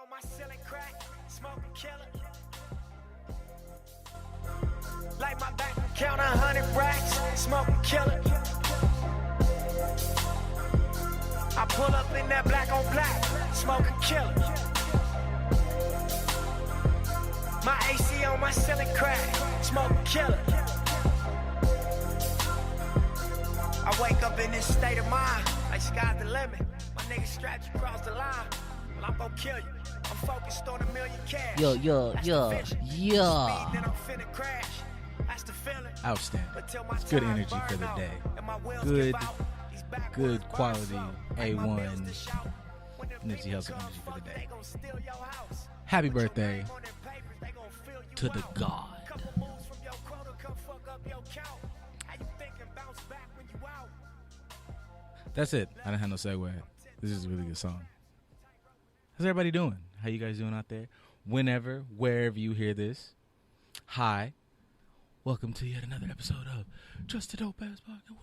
on my ceiling crack, smoking killer. Like my bank account 100 racks, smoking killer. I pull up in that black on black, smoking killer. My AC on my ceiling crack, smoking killer. I wake up in this state of mind, like sky's the limit. My nigga strapped you across the line, well I'm gon' kill you. I'm focused on $1 million cash. Yeah. Then I'm finna crash. That's the feeling. Outstanding. It's good energy for the day. Good quality A1 Nipsey Hussle energy for the day. Happy birthday to the God. That's it. I didn't have no segue. This is a really good song. How's everybody doing? How you guys doing out there? Whenever, wherever you hear this. Hi. Welcome to yet another episode of Just a Dope Ass Podcast.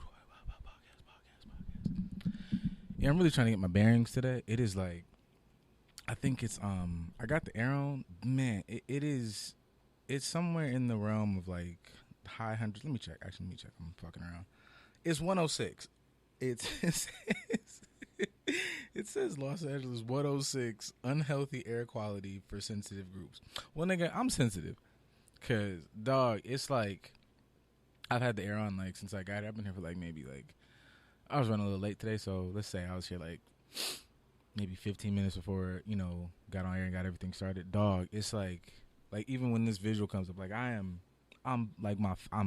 Yeah, I'm really trying to get my bearings today. It is like, I think it's, I got the air on. Man, it's somewhere in the realm of like high hundreds. Let me check. I'm fucking around. It's 106. It says Los Angeles 106 unhealthy air quality for sensitive groups. Well, nigga, I'm sensitive. Cause dog, it's like I've had the air on like since I got here. I've been here for like maybe like I was running a little late today, so let's say I was here like maybe 15 minutes before, got on air and got everything started. Dog, it's like even when this visual comes up, like I'm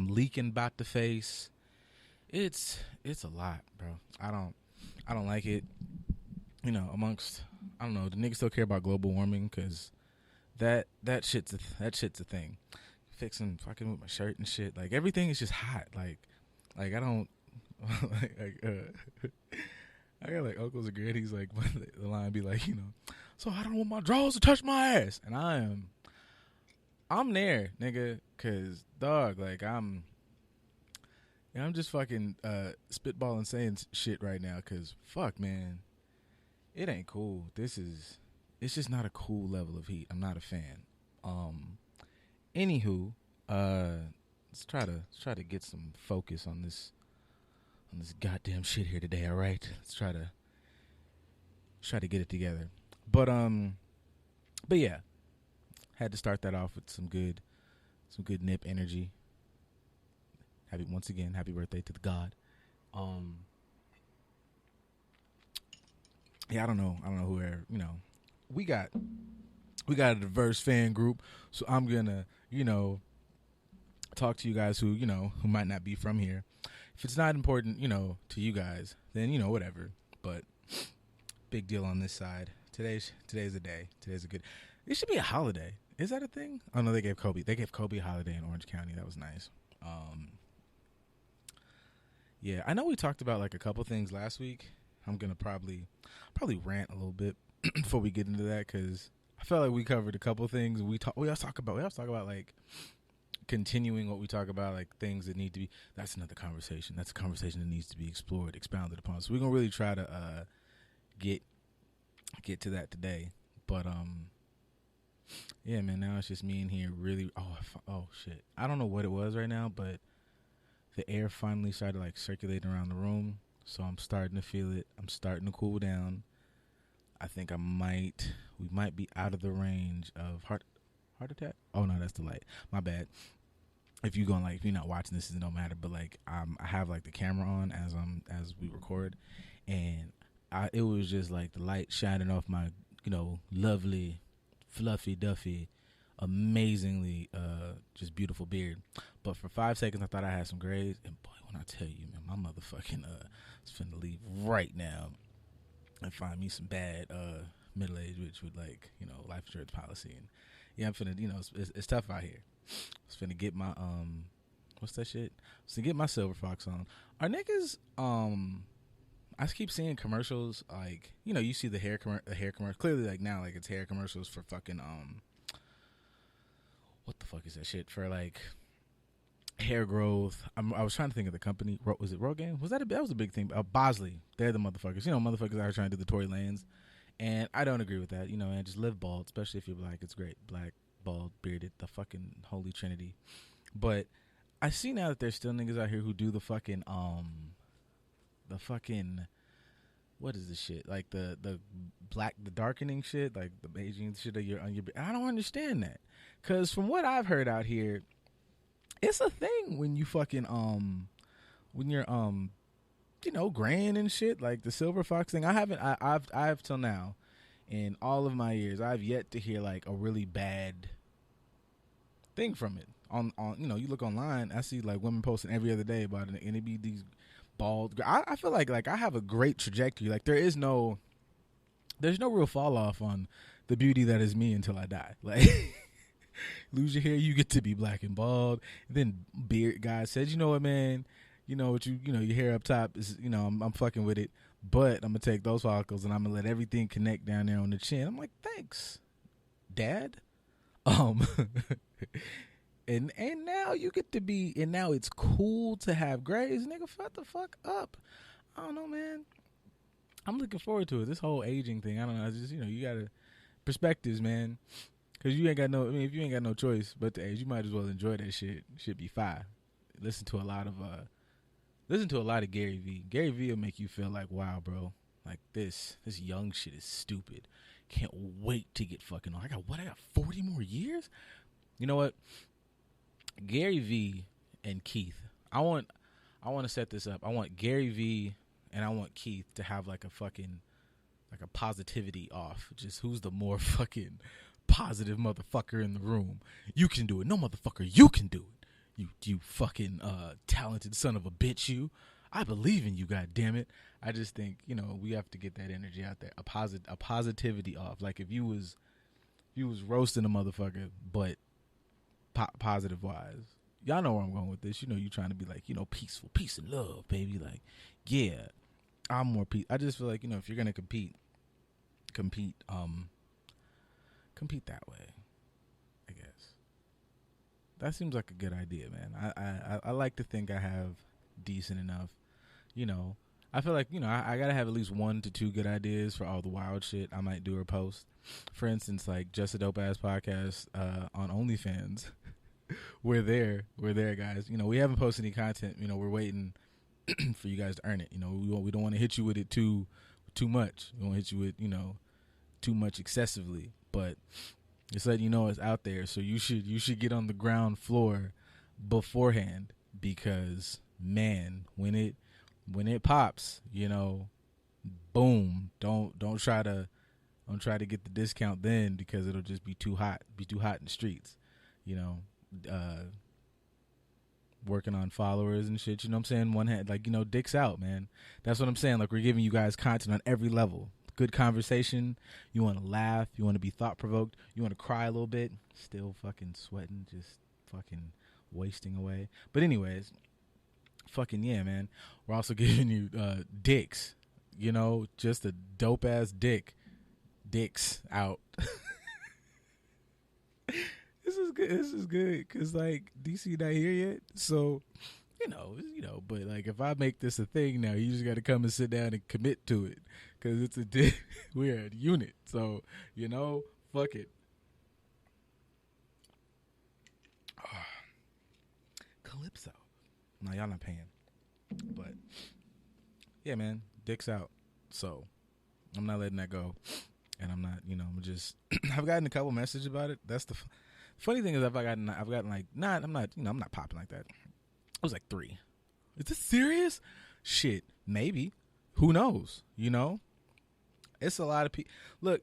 leaking about the face. It's a lot, bro. I don't like it. Amongst I don't know, do niggas still care about global warming? Cause that shit's a thing. Fixing fucking with my shirt and shit. Like everything is just hot. Like I don't I got like uncles and grannies like the line be like, so I don't want my drawers to touch my ass. And I'm there, nigga, cause dog, like I'm just fucking spitballing saying shit right now, cause fuck, man, it ain't cool. It's just not a cool level of heat. I'm not a fan. Anywho, let's try to get some focus on this goddamn shit here today. All right, let's try to get it together. But yeah, had to start that off with some good nip energy. Once again, happy birthday to the God. Yeah, I don't know who we got a diverse fan group, so I'm gonna talk to you guys who might not be from here. If it's not important to you guys, then whatever, but big deal on this side. Today's a day. It should be a holiday. Is that a thing? Oh no, they gave Kobe a holiday in Orange County. That was nice. Yeah, I know we talked about like a couple things last week. I'm gonna probably rant a little bit before we get into that, because I felt like we covered a couple things. We also talk about like continuing what we talk about, like things that need to be. That's another conversation. That's a conversation that needs to be explored, expounded upon. So we're gonna really try to get to that today. But yeah, man. Now it's just me in here. Really. Oh shit. I don't know what it was right now, but the air finally started like circulating around the room. So I'm starting to feel it. I'm starting to cool down. I think we might be out of the range of heart attack. Oh no, that's the light. My bad. If you're not watching this, it don't matter. But like, I have like the camera on as we record, and it was just like the light shining off my, lovely, fluffy, duffy, amazingly, just beautiful beard. But for 5 seconds, I thought I had some grays, and boy, when I tell you, man, my motherfucking is finna leave right now and find me some bad middle age bitch with like life insurance policy. And yeah, I'm finna it's tough out here. I was finna get my what's that shit? So get my Silver Fox on. Are niggas I keep seeing commercials like you see the hair commercial. Clearly like now like it's hair commercials for fucking what the fuck is that shit for, like hair growth. I was trying to think of the company. Was it Rogaine? That was a big thing. Bosley. They're the motherfuckers. Motherfuckers are trying to do the Tory Lanez. And I don't agree with that, and just live bald, especially if you're black. It's great. Black, bald, bearded, the fucking holy trinity. But I see now that there's still niggas out here who do the fucking, what is this shit? Like the darkening shit, like the aging shit on your. I don't understand that. Cause from what I've heard out here, it's a thing when you fucking, when you're, graying and shit, like the silver fox thing. I've till now, in all of my years, I've yet to hear like a really bad thing from it. On you look online, I see like women posting every other day about it, and it be these bald. I feel like I have a great trajectory. Like there's no real fall off on the beauty that is me until I die. Like lose your hair, you get to be black and bald. Then beard guy says, you know what, man, what your hair up top is, I'm fucking with it, but I'm gonna take those follicles and I'm gonna let everything connect down there on the chin. I'm like, thanks, Dad. And now you get to be, and now it's cool to have grays. Nigga, shut the fuck up. I don't know, man. I'm looking forward to it. This whole aging thing, I don't know. It's just, you gotta perspectives, man. Cause you ain't got no. I mean, if you ain't got no choice but to age, you might as well enjoy that shit. Should be fire. Listen to a lot of Gary V. Gary V will make you feel like, wow, bro. Like this young shit is stupid. Can't wait to get fucking on. I got 40 more years. You know what? Gary V and Keith. I want to set this up. I want Gary V and I want Keith to have like a positivity off. Just who's the more fucking positive motherfucker in the room. You can do it. No, motherfucker, you can do it. You fucking talented son of a bitch, you. I believe in you, goddammit. I just think, we have to get that energy out there. A positivity off. Like if you was roasting a motherfucker, but positive wise. Y'all know where I'm going with this. You trying to be like, peaceful, peace and love, baby. Like, yeah, I'm more peace. I just feel like, if you're gonna compete that way, I guess. That seems like a good idea, man. I like to think I have decent enough, I feel like, I gotta have at least 1 to 2 good ideas for all the wild shit I might do or post. For instance, like Just a Dope Ass Podcast on OnlyFans. We're there, guys. We haven't posted any content. We're waiting for you guys to earn it. We don't want to hit you with it too much. We won't hit you with too much excessively, but just letting you know it's out there. So you should get on the ground floor beforehand, because man, when it pops, boom. Don't try to get the discount then, because it'll just be too hot in the streets. Working on followers and shit, what I'm saying? One hand, like, dicks out, man. That's what I'm saying. Like, we're giving you guys content on every level. Good conversation. You want to laugh. You want to be thought provoked. You want to cry a little bit. Still fucking sweating, just fucking wasting away. But anyways, fucking yeah, man. We're also giving you dicks. Just a dope ass dicks out. This is good because like DC not here yet, so but like if I make this a thing now, you just got to come and sit down and commit to it, because it's we're a unit, so fuck it. Calypso. No, y'all not paying, but yeah, man, dicks out. So I'm not letting that go, and I'm not, I'm just I've gotten a couple messages about it. That's the funny thing is, I've gotten like, I'm not popping like that. It was like 3. Is this serious? Shit, maybe. Who knows? It's a lot of people. Look,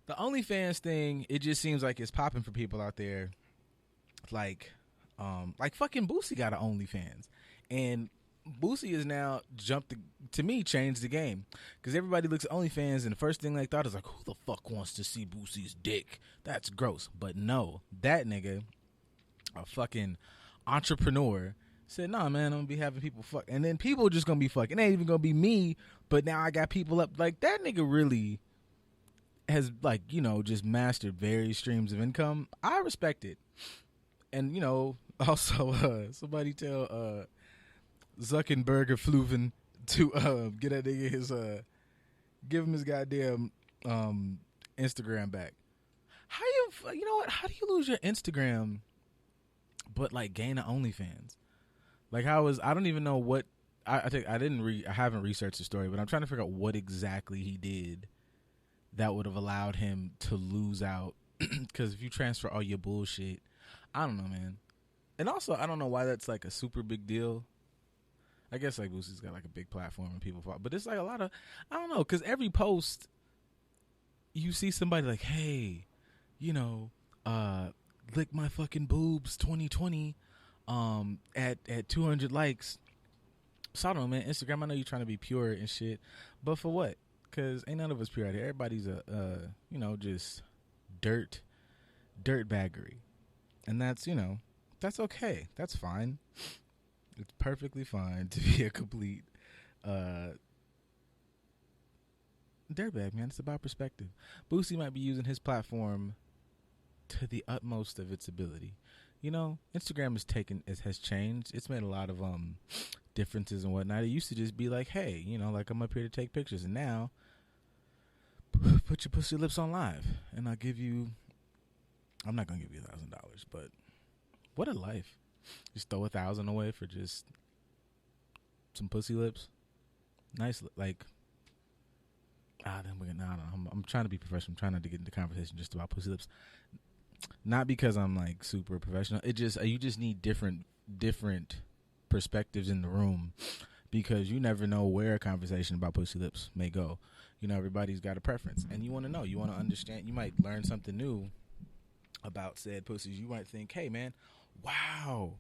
the OnlyFans thing, it just seems like it's popping for people out there. Like fucking Boosie got an OnlyFans, and Boosie is now changed the game, because everybody looks at OnlyFans and the first thing they thought is like, who the fuck wants to see Boosie's dick? That's gross. But no, that nigga, a fucking entrepreneur, said, nah, man, I'm gonna be having people fuck, and then people just gonna be fucking. It ain't even gonna be me, but now I got people up. Like, that nigga really has, like, just mastered various streams of income. I respect it. And also somebody tell Zuckerberg or Fluven to get that nigga give him his goddamn Instagram back. You know what? How do you lose your Instagram, but like gain an OnlyFans? Like I don't even know what I haven't researched the story, but I'm trying to figure out what exactly he did that would have allowed him to lose out. Because if you transfer all your bullshit, I don't know, man. And also, I don't know why that's like a super big deal. I guess like Boosie's got like a big platform and people follow, but it's like a lot of, I don't know, because every post you see somebody like, hey, you know, lick my fucking boobs 2020 at 200 likes. So I don't know, man. Instagram, I know you're trying to be pure and shit, but for what? Because ain't none of us pure out here. Everybody's you know, just dirt baggery. And that's, you know, that's okay. That's fine. It's perfectly fine to be a complete dirtbag, man. It's about perspective. Boosie might be using his platform to the utmost of its ability. You know, Instagram has changed. It's made a lot of differences and whatnot. It used to just be like, hey, you know, like I'm up here to take pictures, and now put your pussy lips on live, and I'll give you. I'm not gonna give you $1,000, but what a life! Just throw $1,000 away for just some pussy lips. Nice, like. Then we're gonna. I'm trying to be professional. I'm trying not to get into conversation just about pussy lips. Not because I'm like super professional. It just you just need different perspectives in the room, because you never know where a conversation about pussy lips may go. You know, everybody's got a preference, and you want to know. You want to understand. You might learn something new about said pussies. You might think, hey man, wow,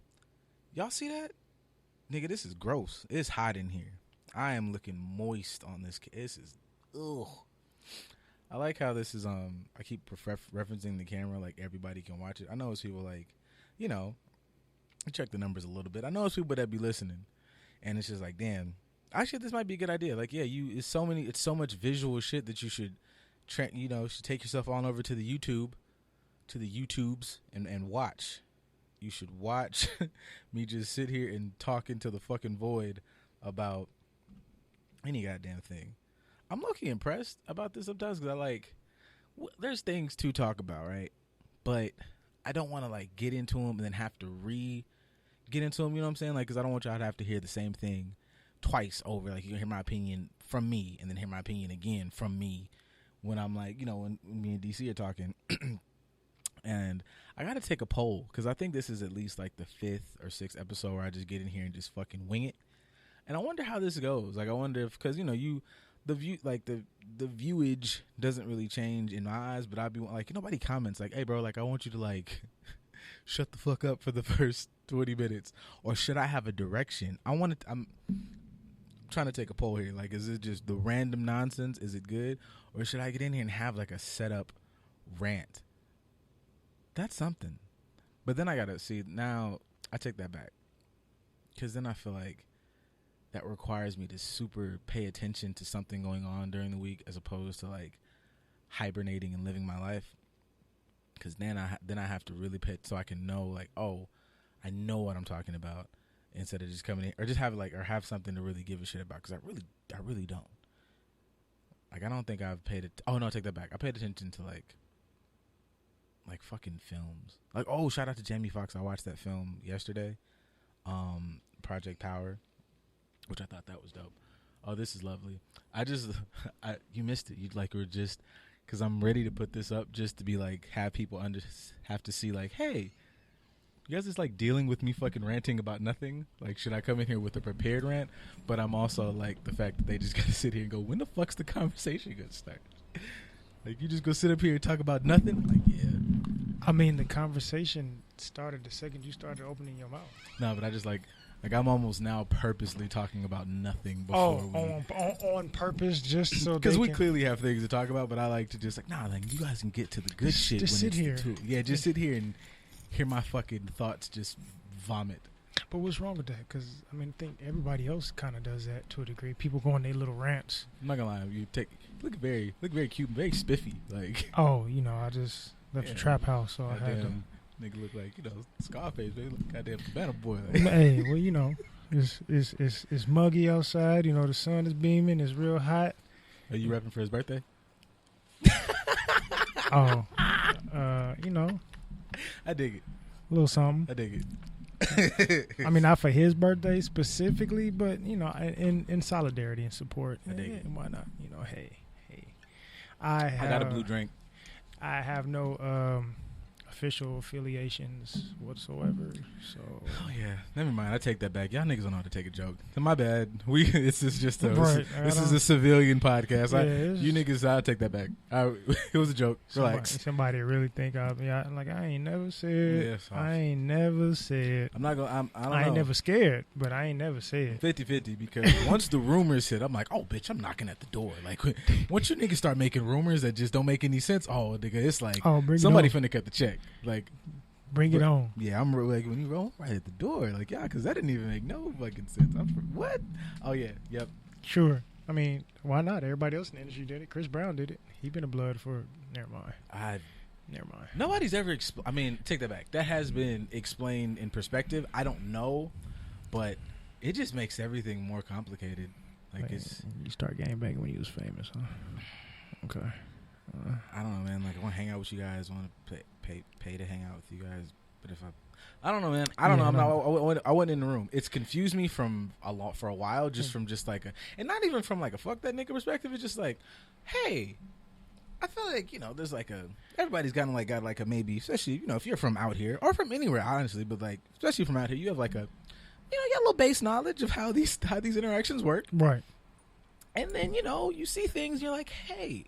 y'all see that? Nigga, this is gross. It's hot in here. I am looking moist on this. This is, ugh. I like how this is, I keep referencing the camera like everybody can watch it. I know it's people like, you know, I check the numbers a little bit. I know it's people that be listening, and it's just like, damn, actually this might be a good idea. Like, yeah, it's so much visual shit that you should, should take yourself on over to the YouTubes and watch. You should watch me just sit here and talk into the fucking void about any goddamn thing. I'm low-key impressed about this sometimes because there's things to talk about, right? But I don't want to like get into them and then have to get into them, you know what I'm saying? Like, because I don't want y'all to have to hear the same thing twice over. Like, you hear my opinion from me and then hear my opinion again from me when I'm like, you know, when me and DC are talking. And I got to take a poll because I think this is at least like the 5th or 6th episode where I just get in here and just fucking wing it. And I wonder how this goes. Like, I wonder if, because, you know, the view, like the viewage doesn't really change in my eyes, but I'd be like, nobody comments like, hey bro, like I want you to like shut the fuck up for the first 20 minutes, or should I have a direction? I'm trying to take a poll here. Like, is it just the random nonsense? Is it good? Or should I get in here and have like a setup rant? That's something. But then I gotta see, now I take that back, because then I feel like that requires me to super pay attention to something going on during the week as opposed to like hibernating and living my life. Because then I have to really pay, so I can know like, oh, I know what I'm talking about, instead of just coming in or just have something to really give a shit about. Because I really don't. Like, I don't think I've paid it. Oh no, I take that back. I paid attention to like fucking films. Like, oh, shout out to Jamie Foxx. I watched that film yesterday, Project Power, which I thought that was dope. Oh, this is lovely. You missed it. You like were just, because I'm ready to put this up just to be like, have people have to see like, hey, you guys is like dealing with me fucking ranting about nothing. Like, should I come in here with a prepared rant? But I'm also like the fact that they just gotta sit here and go, when the fuck's the conversation gonna start? Like, you just go sit up here and talk about nothing? Like, yeah. I mean, the conversation started the second you started opening your mouth. No, but I just like I'm almost now purposely talking about nothing before on purpose, just so because we clearly have things to talk about. But I like to just like, nah, like you guys can get to the good shit. Just sit here. Just sit here and hear my fucking thoughts just vomit. But what's wrong with that? Because I mean, I think everybody else kind of does that to a degree. People go on their little rants. I'm not gonna lie, you look very cute, and very spiffy. Like, oh, you know, I just left the trap house, so I had to. Nigga look like, you know, Scarface, baby. Look goddamn Cabana boy. Like. Hey, well, you know, it's muggy outside. You know, the sun is beaming. It's real hot. Are you repping for his birthday? Oh, you know, I dig it. a little something. I dig it. I mean, not for his birthday specifically, but you know, in solidarity and support. I dig it. Why not? You know, hey. I got a blue drink. I have no official affiliations whatsoever. So. Oh yeah, never mind. I take that back. Y'all niggas don't know how to take a joke. My bad. This is just a Right, this is a civilian podcast. Yeah, You niggas, I'll take that back. It was a joke. Relax. Somebody really think I ain't never said. Yeah, soft. I ain't never said. I'm not gonna. I don't know. I ain't never scared, but I ain't never said. 50-50 because once the rumors hit, I'm like, oh, bitch, I'm knocking at the door. Like, once you niggas start making rumors that just don't make any sense, oh, nigga, it's like somebody finna cut the check. Like, bring it on. Yeah, I'm like, when you roll right at the door, like, yeah, because that didn't even make no fucking sense. What? Oh, yeah, yep. Sure. I mean, why not? Everybody else in the industry did it. Chris Brown did it. He been a blood for. Never mind. Never mind. Nobody's ever. I mean, take that back. That has been explained in perspective. I don't know, but it just makes everything more complicated. Like you start getting back when you was famous, huh? Okay. I don't know, man. Like, I want to hang out with you guys. I want to pay to hang out with you guys. But if I don't know, man. I don't know. I wasn't in the room. It's confused me for a while, just from just like and not even from like a fuck that nigga perspective. It's just like, hey, I feel like, you know, there's like everybody's got like a maybe, especially, you know, if you're from out here or from anywhere, honestly, but like especially from out here, you have like you got a little base knowledge of how these interactions work, right? And then, you know, you see things, you're like, hey.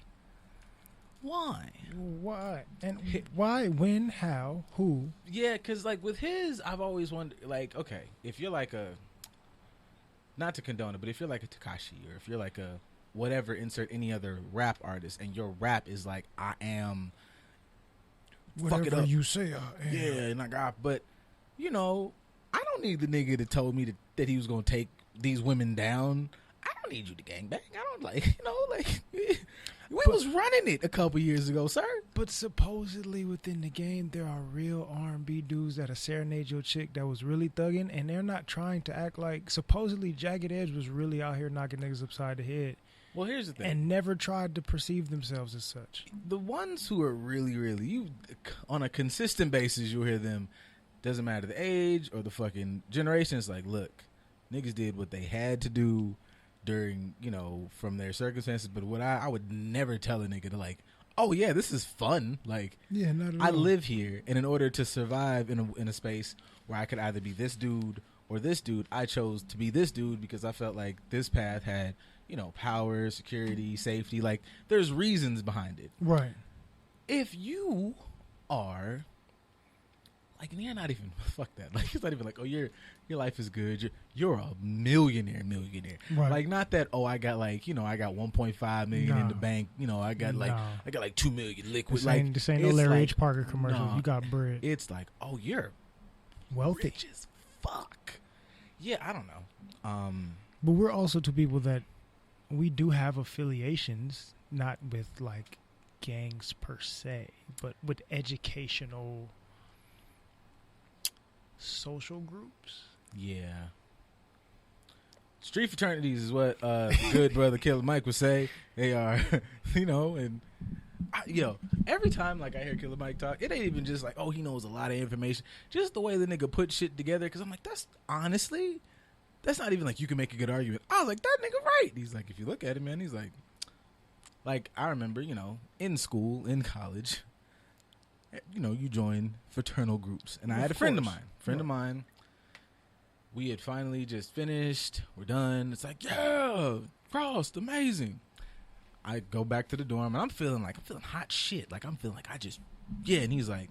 Why? And why, when, how, who? Yeah, because, like, with his, I've always wondered, like, okay, if you're like not to condone it, but if you're like a Tekashi or if you're like a whatever, insert any other rap artist, and your rap is like, I am, whatever fuck it up. You say I am. Yeah, and I got, but, you know, I don't need the nigga that told me that he was going to take these women down. I don't need you to gangbang. I don't like, you know, like... We was running it a couple years ago, sir. But supposedly within the game, there are real R&B dudes that serenade your chick that was really thugging, and they're not trying to act like. Supposedly, Jagged Edge was really out here knocking niggas upside the head. Well, here's the thing. And never tried to perceive themselves as such. The ones who are really, really, on a consistent basis, you'll hear them, doesn't matter the age or the fucking generation, it's like, look, niggas did what they had to do during, you know, from their circumstances, but what I would never tell a nigga to like, oh yeah, this is fun. Like, yeah, not at all. I live here, and in order to survive in a space where I could either be this dude or this dude, I chose to be this dude because I felt like this path had, you know, power, security, safety. Like, there's reasons behind it. Right. If you are like, and you're not even fuck that. Like, it's not even like, oh, your life is good. You're a millionaire. Right. Like, not that, oh, I got like, you know, I got 1.5 million in the bank. You know, I got like 2 million liquid. This ain't no Larry H. Parker commercial. You got bread. It's like, oh, you're wealthy rich as fuck. Yeah, I don't know. But we're also two people that we do have affiliations, not with like gangs per se, but with educational social groups. Yeah. Street fraternities is what good brother Killer Mike would say. They are, you know, and every time like I hear Killer Mike talk, it ain't even just like, oh, he knows a lot of information. Just the way the nigga put shit together, because I'm like, that's honestly, that's not even like you can make a good argument. I was like, that nigga right. He's like, if you look at it, man, he's like I remember, you know, in school, in college, you know, you join fraternal groups. And I had a friend of mine. We had finally just finished. We're done. It's like, yeah, Frost, amazing. I go back to the dorm, and I'm feeling hot shit. Like, I'm feeling like and he's like,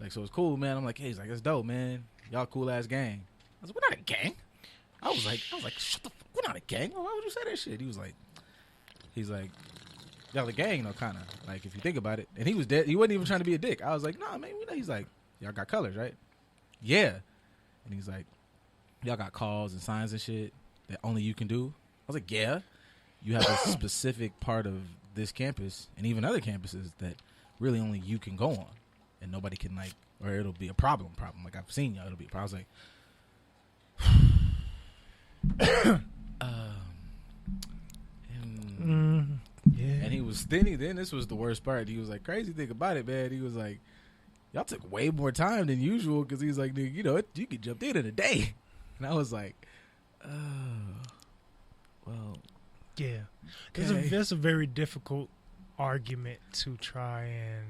so it's cool, man. I'm like, hey, he's like, that's dope, man. Y'all cool ass gang. I was like, we're not a gang. I was like, shut the fuck, we're not a gang. Why would you say that shit? He's like, y'all a gang, though, kind of. Like, if you think about it. And he was dead. He wasn't even trying to be a dick. I was like, nah, man, we know. He's like, y'all got colors, right? Yeah. And he's like, y'all got calls and signs and shit that only you can do? I was like, yeah. You have a specific part of this campus and even other campuses that really only you can go on. And nobody can, like, or it'll be a problem. Like, I've seen y'all, it'll be a problem. I was like, Yeah. and he was then this was the worst part. He was like, crazy thing about it, man. He was like, y'all took way more time than usual because he's like, nigga, you know, you could jump in a day. And I was like, oh, well, Yeah, okay. that's a very difficult argument to try and.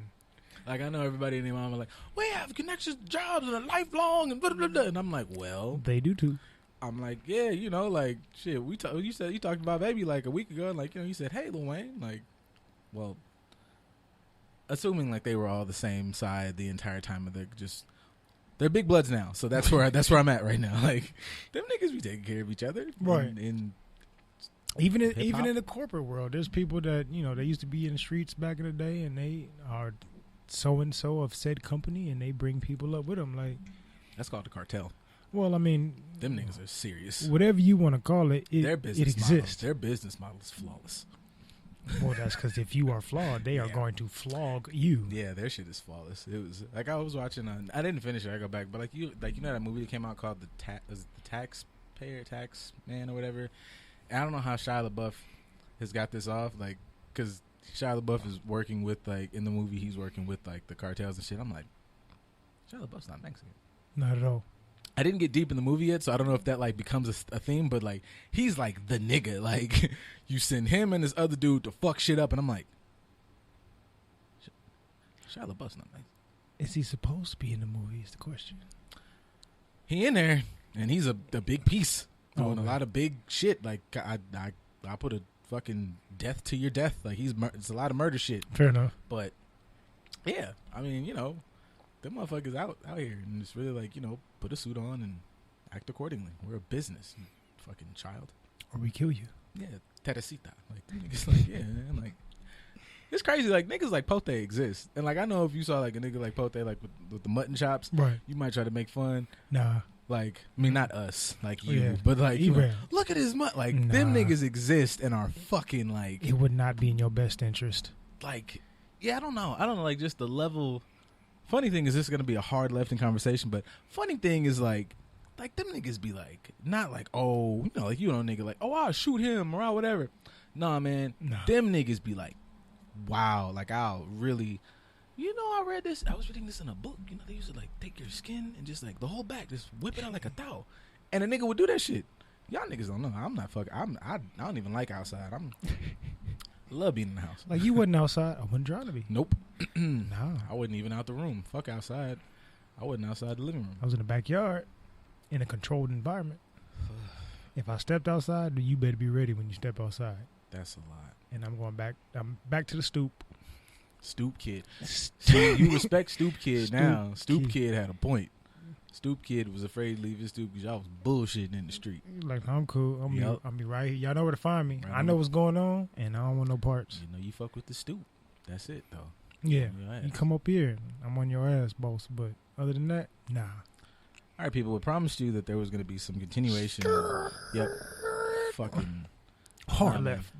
Like, I know everybody and their mom are like, we have connections, jobs, and a lifelong, and blah, blah, blah. And I'm like, well. They do too. I'm like, yeah, you know, like, shit, you said, you talked about Baby like a week ago, and like, you know, you said, hey, Lil Wayne, like, well, assuming like they were all the same side the entire time of they're big bloods now, so that's where I'm at right now. Like, them niggas be taking care of each other, right? Even in the corporate world, there's people that, you know, they used to be in the streets back in the day, and they are so and so of said company, and they bring people up with them. Like, that's called the cartel. Well, I mean, them niggas are serious. Whatever you want to call it, their business exists. Their business model is flawless. Well, that's because if you are flawed, they are going to flog you. Yeah, their shit is flawless. It was like I was watching. I didn't finish it. I go back, but like you know that movie that came out called the Tax Man or whatever. And I don't know how Shia LaBeouf has got this off, like, because Shia LaBeouf is working with, like, in the movie he's working with like the cartels and shit. I'm like, Shia LaBeouf's not Mexican. Not at all. I didn't get deep in the movie yet, so I don't know if that like becomes a theme, but like he's like the nigga. Like, you send him and this other dude to fuck shit up, and I'm like, Shia LaBeouf's not nice. Is he supposed to be in the movie is the question. He in there, and he's a big piece doing a lot of big shit. Like, I put a fucking death to your death. Like, it's a lot of murder shit. Fair enough. But yeah, I mean, you know, them motherfuckers out here, and it's really like, you know, put a suit on and act accordingly. We're a business, you fucking child. Or we kill you. Yeah, Teresita. Like, niggas like, yeah, man, like, it's crazy. Like, niggas like Pote exist. And like, I know if you saw like a nigga like Pote, like with the mutton chops, right, you might try to make fun. Nah. Like, I mean, not us, like you, yeah. but like, you know, look at his mutt. Like, them niggas exist and are fucking like. It would not be in your best interest. Like, yeah, I don't know. Like, just the level. Funny thing is, this is gonna be a hard lefting conversation, but funny thing is like them niggas be like, not like, oh, you know, like, you know, nigga, like, oh, I'll shoot him or I'll whatever. Nah, man, them niggas be like, wow, like, I'll really, you know, I was reading this in a book. You know, they used to like take your skin and just like the whole back, just whip it out like a towel, and a nigga would do that shit. Y'all niggas don't know. I'm not fucking. I don't even like outside. I love being in the house. Like, you wasn't outside. I wasn't trying to be. Nope. No. I wasn't even out the room. Fuck outside. I wasn't outside the living room. I was in the backyard in a controlled environment. If I stepped outside, you better be ready when you step outside. That's a lot. And I'm back to the stoop. Stoop Kid. See, you respect Stoop Kid now. Stoop Kid had a point. Stoop Kid was afraid to leave his stoop because y'all was bullshitting in the street. Like, I'm cool. I'll be right here. Y'all know where to find me. Right, I know what's going on, and I don't want no parts. You know, you fuck with the stoop. That's it, though. Yeah. You come up here, I'm on your ass, boss. But other than that, nah. All right, people. We promised you that there was going to be some continuation. Yep. Fucking hard left.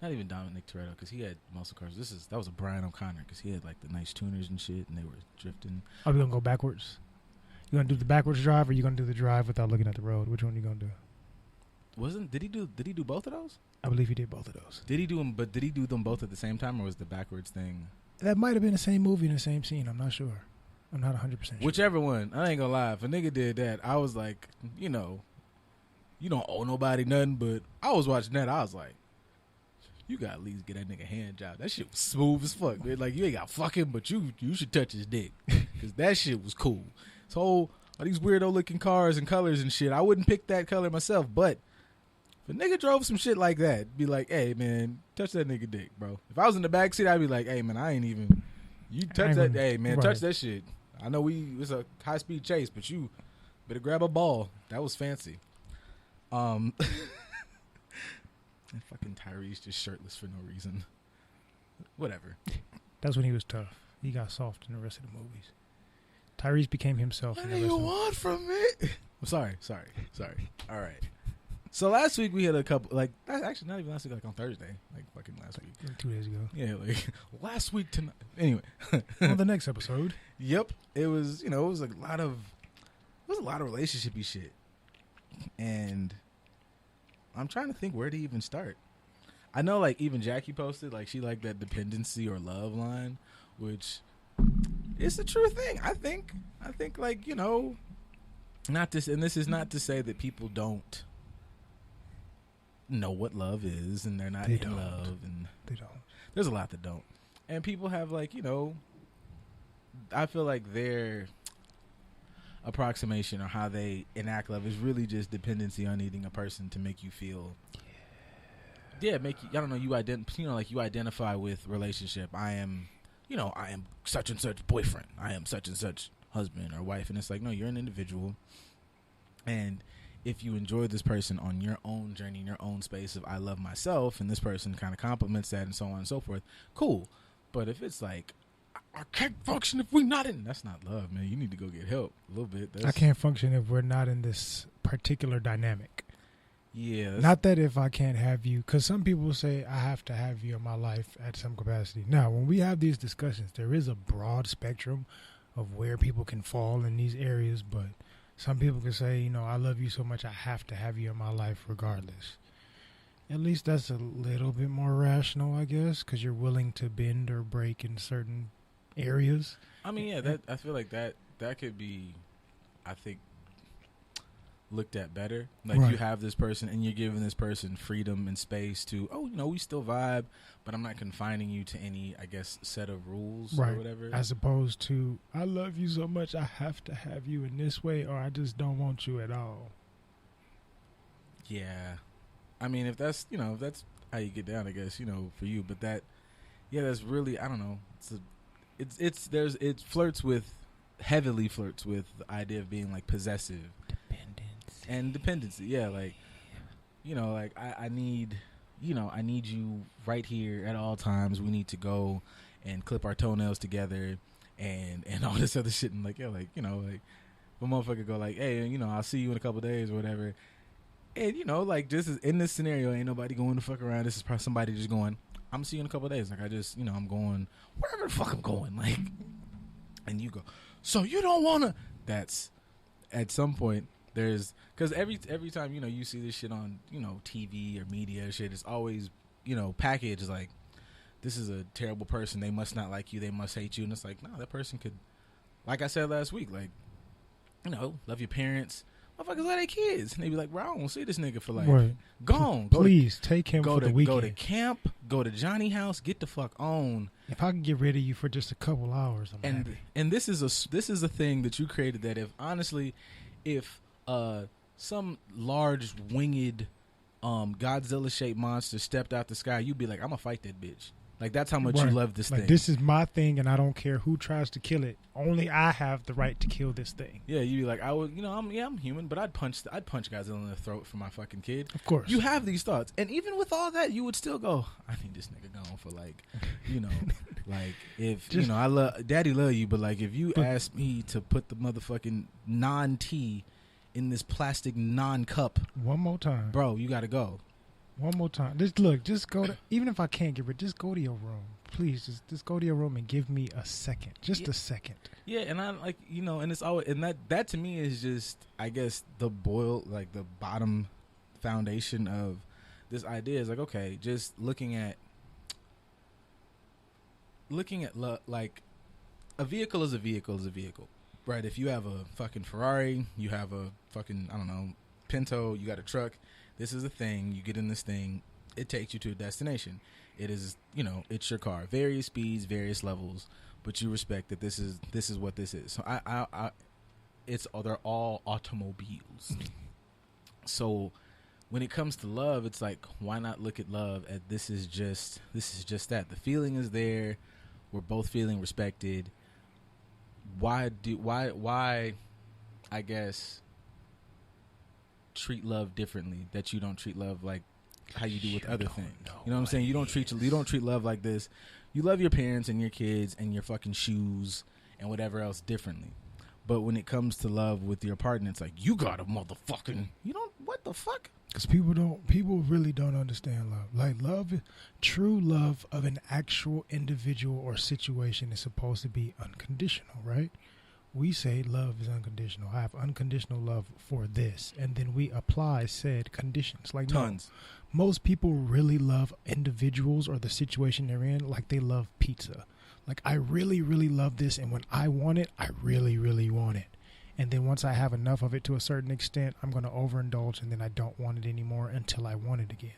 Not even Dominic Toretto, because he had muscle cars. That was a Brian O'Connor, because he had like the nice tuners and shit, and they were drifting. Are we gonna go backwards? You gonna do the backwards drive, or you gonna do the drive without looking at the road? Which one are you gonna do? Did he do both of those? I believe he did both of those. Did he do them? But did he do them both at the same time, or was the backwards thing? That might have been the same movie in the same scene. I'm not sure. I'm not 100% sure. Whichever one. I ain't gonna lie. If a nigga did that, I was like, you know, you don't owe nobody nothing. But I was watching that. I was like, you gotta at least get that nigga a hand job. That shit was smooth as fuck, man. Like, you ain't got fucking, but you should touch his dick, because that shit was cool. So all these weirdo looking cars and colors and shit, I wouldn't pick that color myself. But if a nigga drove some shit like that, be like, hey man, touch that nigga dick, bro. If I was in the backseat, I'd be like, hey man, I ain't even. You touch that, hey man, touch that shit. I know it's a high speed chase, but you better grab a ball. That was fancy. And fucking Tyrese just shirtless for no reason. Whatever. That's when he was tough. He got soft in the rest of the movies. Tyrese became himself. What do you want from me? I'm sorry. All right. So last week we had a couple, like, actually not even last week, like on Thursday, like fucking last week. 2 days ago. Yeah, like last week tonight. Anyway. On the next episode. Yep. It was, you know, it was a lot of relationship-y shit. And I'm trying to think where to even start. I know, like, even Jackie posted, like, she liked that dependency or love line, which is the true thing. I think, like, you know, not this, and this is not to say that people don't know what love is and they're not in love, and they don't. There's a lot that don't, and people have, like, you know, I feel like their approximation or how they enact love is really just dependency on needing a person to make you feel. Yeah, make you. I don't know. You like you identify with relationship. I am such and such boyfriend. I am such and such husband or wife, and it's like, no, you're an individual, and if you enjoy this person on your own journey, in your own space of I love myself, and this person kind of complements that, and so on and so forth, cool. But if it's like, I can't function if we're not in, that's not love, man. You need to go get help a little bit. I can't function if we're not in this particular dynamic. Yeah. Not that if I can't have you, because some people say I have to have you in my life at some capacity. Now, when we have these discussions, there is a broad spectrum of where people can fall in these areas, but some people can say, you know, I love you so much I have to have you in my life regardless. At least that's a little bit more rational, I guess, because you're willing to bend or break in certain areas. I mean, yeah, that I feel like that could be, I think, looked at better. Like, right. You have this person and you're giving this person freedom and space to, oh, you know, we still vibe, but I'm not confining you to any, I guess, set of rules, right, or whatever. As opposed to, I love you so much I have to have you in this way, or I just don't want you at all. Yeah. I mean, if that's, you know, if that's how you get down, I guess, you know, for you, but that, yeah, that's really, I don't know. It heavily flirts with the idea of being, like, possessive. And dependency, yeah, like, you know, like, I need you right here at all times. We need to go and clip our toenails together and all this other shit. And, like, yeah, like, you know, like, a motherfucker go like, hey, you know, I'll see you in a couple days or whatever. And, you know, like, just in this scenario, ain't nobody going to fuck around. This is probably somebody just going, I'm gonna see you in a couple days. Like, I just, you know, I'm going wherever the fuck I'm going. Like, and you go, so you don't want to. That's at some point. There's, because every time, you know, you see this shit on, you know, TV or media or shit, it's always, you know, packaged like, this is a terrible person. They must not like you. They must hate you. And it's like, no, that person could, like I said last week, like, you know, love your parents. Motherfuckers love their kids. And they be like, bro, I don't see this nigga for like, right. Gone. Please take him for the weekend. Go to camp. Go to Johnny house. Get the fuck on. If I can get rid of you for just a couple hours, I'm happy. And this is a thing that you created that if some large winged Godzilla shaped monster stepped out the sky, you'd be like, I'm gonna fight that bitch. Like, that's how much you love this thing. This is my thing, and I don't care who tries to kill it. Only I have the right to kill this thing. Yeah, you'd be like, I would, you know, I'm human, but I'd punch Godzilla in the throat for my fucking kid. Of course, you have these thoughts, and even with all that, you would still go, I need this nigga gone for, like, you know, like, if just, you know, Daddy love you, but like, if you ask me to put the motherfucking non-tea in this plastic non-cup one more time, bro, you gotta go. One more time. Just go to, even if I can't get rid, just go to your room. Please, just go to your room and give me a second. Just a second. Yeah, and I, like, you know, and it's always, and that to me is just, I guess, the bottom foundation of this idea is like, okay, just looking at like, a vehicle is a vehicle is a vehicle. Right, if you have a fucking Ferrari, you have a fucking, I don't know, Pinto, you got a truck, this is a thing, you get in this thing, it takes you to a destination. It is, you know, it's your car. Various speeds, various levels, but you respect that this is what this is. So they're all automobiles. So when it comes to love, it's like, why not look at love as this is just that. The feeling is there, we're both feeling respected. Why I guess treat love differently, that you don't treat love like how you do with other things. You know what I'm saying? You don't treat love like this. You love your parents and your kids and your fucking shoes and whatever else differently. But when it comes to love with your partner, it's like, you got a motherfucking, you don't, what the fuck? Because people really don't understand love. Like, true love of an actual individual or situation is supposed to be unconditional, right? we say love is unconditional. I have unconditional love for this. And then we apply said conditions. Like, Tons. no, most people really love individuals or the situation they're in like they love pizza. Like, I really, really love this. And when I want it, I really, really want it. And then once I have enough of it to a certain extent, I'm going to overindulge, and then I don't want it anymore until I want it again.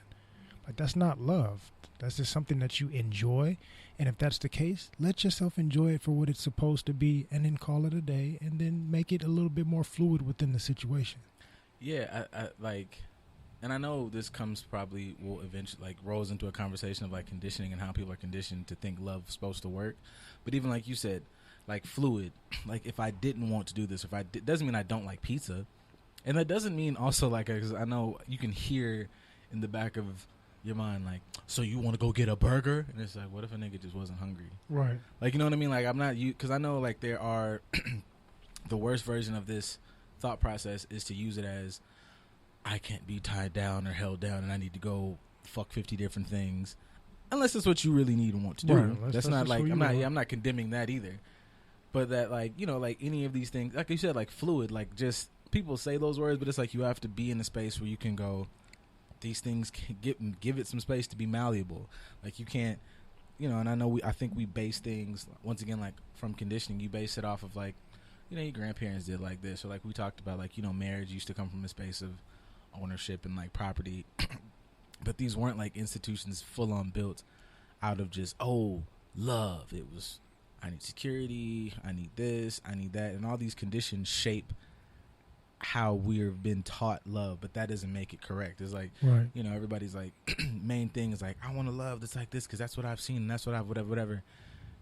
Like, that's not love. That's just something that you enjoy. And if that's the case, let yourself enjoy it for what it's supposed to be, and then call it a day, and then make it a little bit more fluid within the situation. Yeah, I like, and I know this will eventually, like, rolls into a conversation of, like, conditioning and how people are conditioned to think love's supposed to work. But even like you said, like, fluid, like, if I didn't want to do this, doesn't mean I don't like pizza. And that doesn't mean also, like, because I know you can hear in the back of your mind, like, so you want to go get a burger? And it's like, what if a nigga just wasn't hungry? Right. Like, you know what I mean? Like, I'm not, because I know, like, there are, the worst version of this thought process is to use it as, I can't be tied down or held down and I need to go fuck 50 different things. Unless it's what you really need and want to do. Right. That's not like, I'm not condemning that either. But that, like, you know, like, any of these things, like you said, like, fluid, like, just, people say those words, but it's like you have to be in a space where you can go, these things can give it some space to be malleable. Like, you can't, you know, and I think we base things, once again, like, from conditioning, you base it off of, like, you know, your grandparents did like this, or like we talked about, like, you know, marriage used to come from a space of ownership and, like, property. But these weren't, like, institutions full on built out of just, oh, love. It was, I need security, I need this, I need that, and all these conditions shape how we've been taught love, but that doesn't make it correct. It's like, right. You know, everybody's like, main thing is like, I want to love that's like this because that's what I've seen and that's what I've whatever.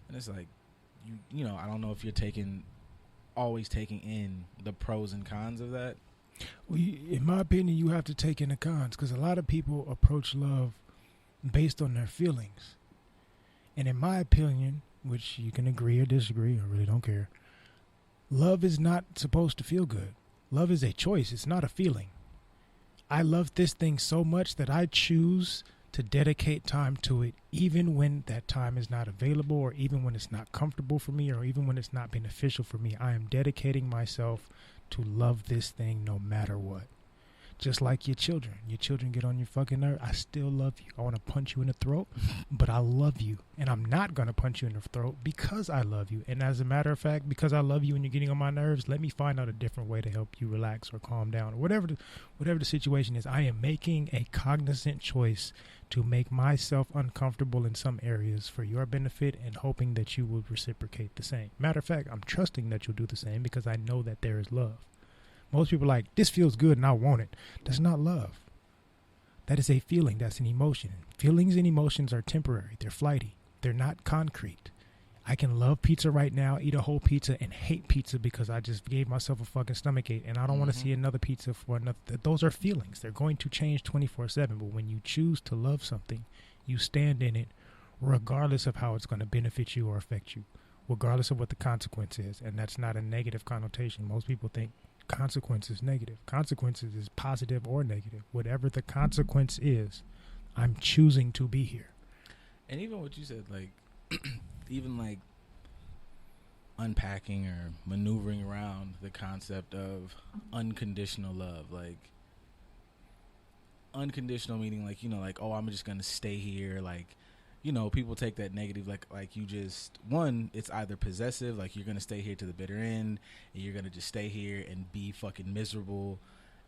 And it's like, you know, I don't know if you're always taking in the pros and cons of that. Well, in my opinion, you have to take in the cons, because a lot of people approach love based on their feelings. And in my opinion, which you can agree or disagree, I really don't care, love is not supposed to feel good. Love is a choice. It's not a feeling. I love this thing so much that I choose to dedicate time to it, even when that time is not available, or even when it's not comfortable for me, or even when it's not beneficial for me. I am dedicating myself to love this thing no matter what. Just like your children. Your children get on your fucking nerve. I still love you. I want to punch you in the throat, but I love you. And I'm not going to punch you in the throat because I love you. And as a matter of fact, because I love you and you're getting on my nerves, let me find out a different way to help you relax or calm down, or whatever the situation is. I am making a cognizant choice to make myself uncomfortable in some areas for your benefit, and hoping that you will reciprocate the same. Matter of fact, I'm trusting that you'll do the same because I know that there is love. Most people are like, this feels good and I want it. That's not love. That is a feeling. That's an emotion. Feelings and emotions are temporary. They're flighty. They're not concrete. I can love pizza right now, eat a whole pizza, and hate pizza because I just gave myself a fucking stomachache and I don't want to see another pizza for another. Those are feelings. They're going to change 24/7. But when you choose to love something, you stand in it regardless of how it's going to benefit you or affect you, regardless of what the consequence is. And that's not a negative connotation. Most people think consequence is negative. Consequences is positive or negative. Whatever the consequence is, I'm choosing to be here. And even what you said, like, even like unpacking or maneuvering around the concept of unconditional love, like unconditional meaning, like, you know, like, oh, I'm just gonna stay here, like, you know, people take that negative, like you just, one, it's either possessive, like you're going to stay here to the bitter end, and you're going to just stay here and be fucking miserable,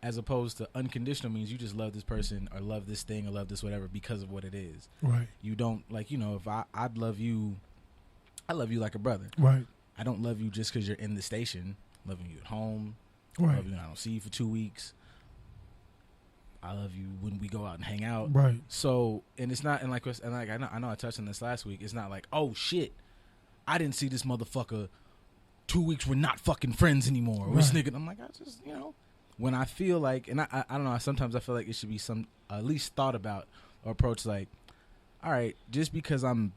as opposed to unconditional means you just love this person or love this thing or love this whatever because of what it is. Right. You don't, like, you know, if I'd love you, I love you like a brother. Right. I don't love you just because you're in the station. I'm loving you at home. Right. I love you when I don't see you for 2 weeks. I love you when we go out and hang out. Right. So, and it's not, and I know I touched on this last week. It's not like, oh shit, I didn't see this motherfucker 2 weeks. We're not fucking friends anymore. Right. This nigga. I'm like, I just, you know, when I feel like, and I don't know. Sometimes I feel like it should be some at least thought about or approach. Like, all right, just because I'm,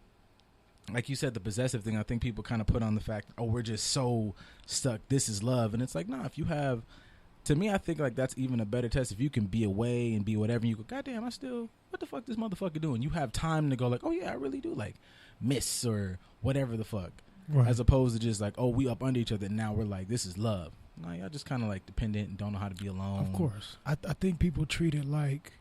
like you said, the possessive thing. I think people kind of put on the fact, oh, we're just so stuck. This is love, and it's like, nah. If you have. To me, I think like that's even a better test if you can be away and be whatever. And you go, goddamn, what the fuck this motherfucker doing? You have time to go like, oh yeah, I really do like miss or whatever the fuck. Right. as opposed to just like, oh, we up under each other and now we're like, this is love. No, y'all just kind of like dependent and don't know how to be alone. Of course. I think people treat it like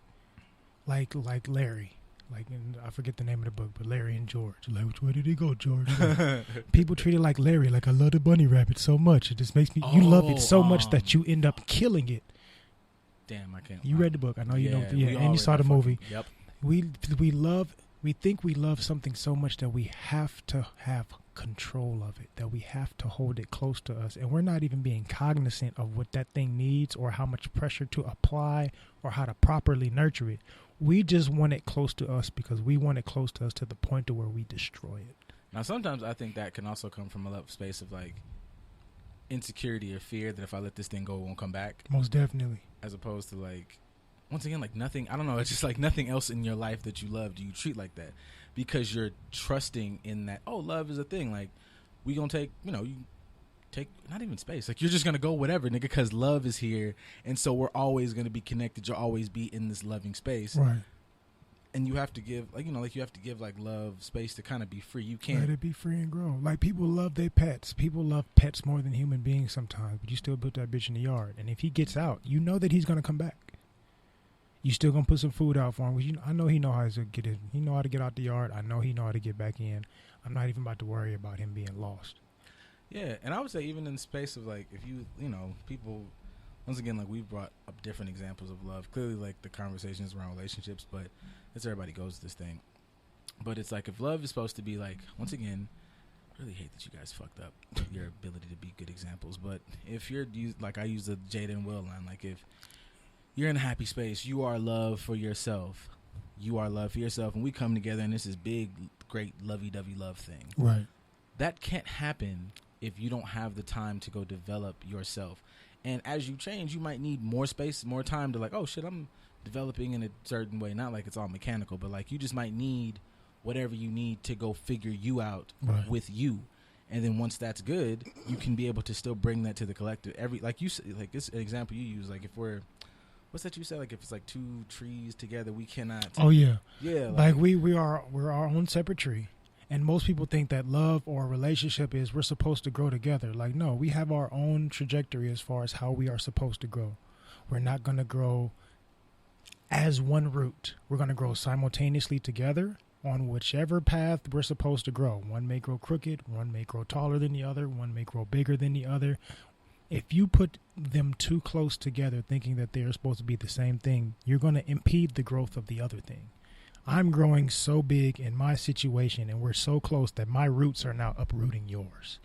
Larry. Like, I forget the name of the book, but Larry and George. Like, which way did he go, George? People treat it like Larry. Like, I love the bunny rabbit so much. It just makes me. You love it so much that you end up killing it. Damn, I can't. You read the book. I know you know. Yeah, we all and you read saw the movie. Yep. We think we love something so much that we have to have control of it, that we have to hold it close to us, and we're not even being cognizant of what that thing needs or how much pressure to apply or how to properly nurture it. We just want it close to us because we want it close to us to the point to where we destroy it. Now, sometimes I think that can also come from a love space of like insecurity or fear that if I let this thing go, it won't come back. Most definitely. As opposed to like, once again, like nothing, I don't know, it's just like nothing else in your life that you love do you treat like that, because you're trusting in that, oh, love is a thing. Like, we gonna take, you take not even space, like you're just gonna go whatever, nigga, because love is here, and so we're always gonna be connected. You'll always be in this loving space, right? And you have to give, like, you have to give like love space to kind of be free. You can't let it be free and grow. Like, people love their pets. People love pets more than human beings sometimes, but you still put that bitch in the yard, and if he gets out, you know that he's gonna come back. You still gonna put some food out for him. I know he know how to get it. He know how to get out the yard. I know he know how to get back in. I'm not even about to worry about him being lost. Yeah, and I would say even in the space of like, if you people, once again, like, we've brought up different examples of love. Clearly, like, the conversations around relationships, but it's everybody goes to this thing. But it's like, if love is supposed to be like, once again, I really hate that you guys fucked up your ability to be good examples. But if you're, like, I use the JADA and Will line, like, if you're in a happy space, you are love for yourself. You are love for yourself, and we come together, and this is big, great, lovey-dovey love thing. Right. That can't happen if you don't have the time to go develop yourself. And as you change, you might need more space, more time to like, oh shit, I'm developing in a certain way. Not like it's all mechanical, but like you just might need whatever you need to go figure you out with you. And then once that's good, you can be able to still bring that to the collective. Like you said, like this example you use, like if we're, what's that you said? Like if it's like two trees together, we cannot. Oh yeah. Yeah. Like we're our own separate tree. And most people think that love or a relationship is we're supposed to grow together. Like, no, we have our own trajectory as far as how we are supposed to grow. We're not going to grow as one root. We're going to grow simultaneously together on whichever path we're supposed to grow. One may grow crooked, one may grow taller than the other, one may grow bigger than the other. If you put them too close together thinking that they're supposed to be the same thing, you're going to impede the growth of the other thing. I'm growing so big in my situation, and we're so close that my roots are now uprooting yours.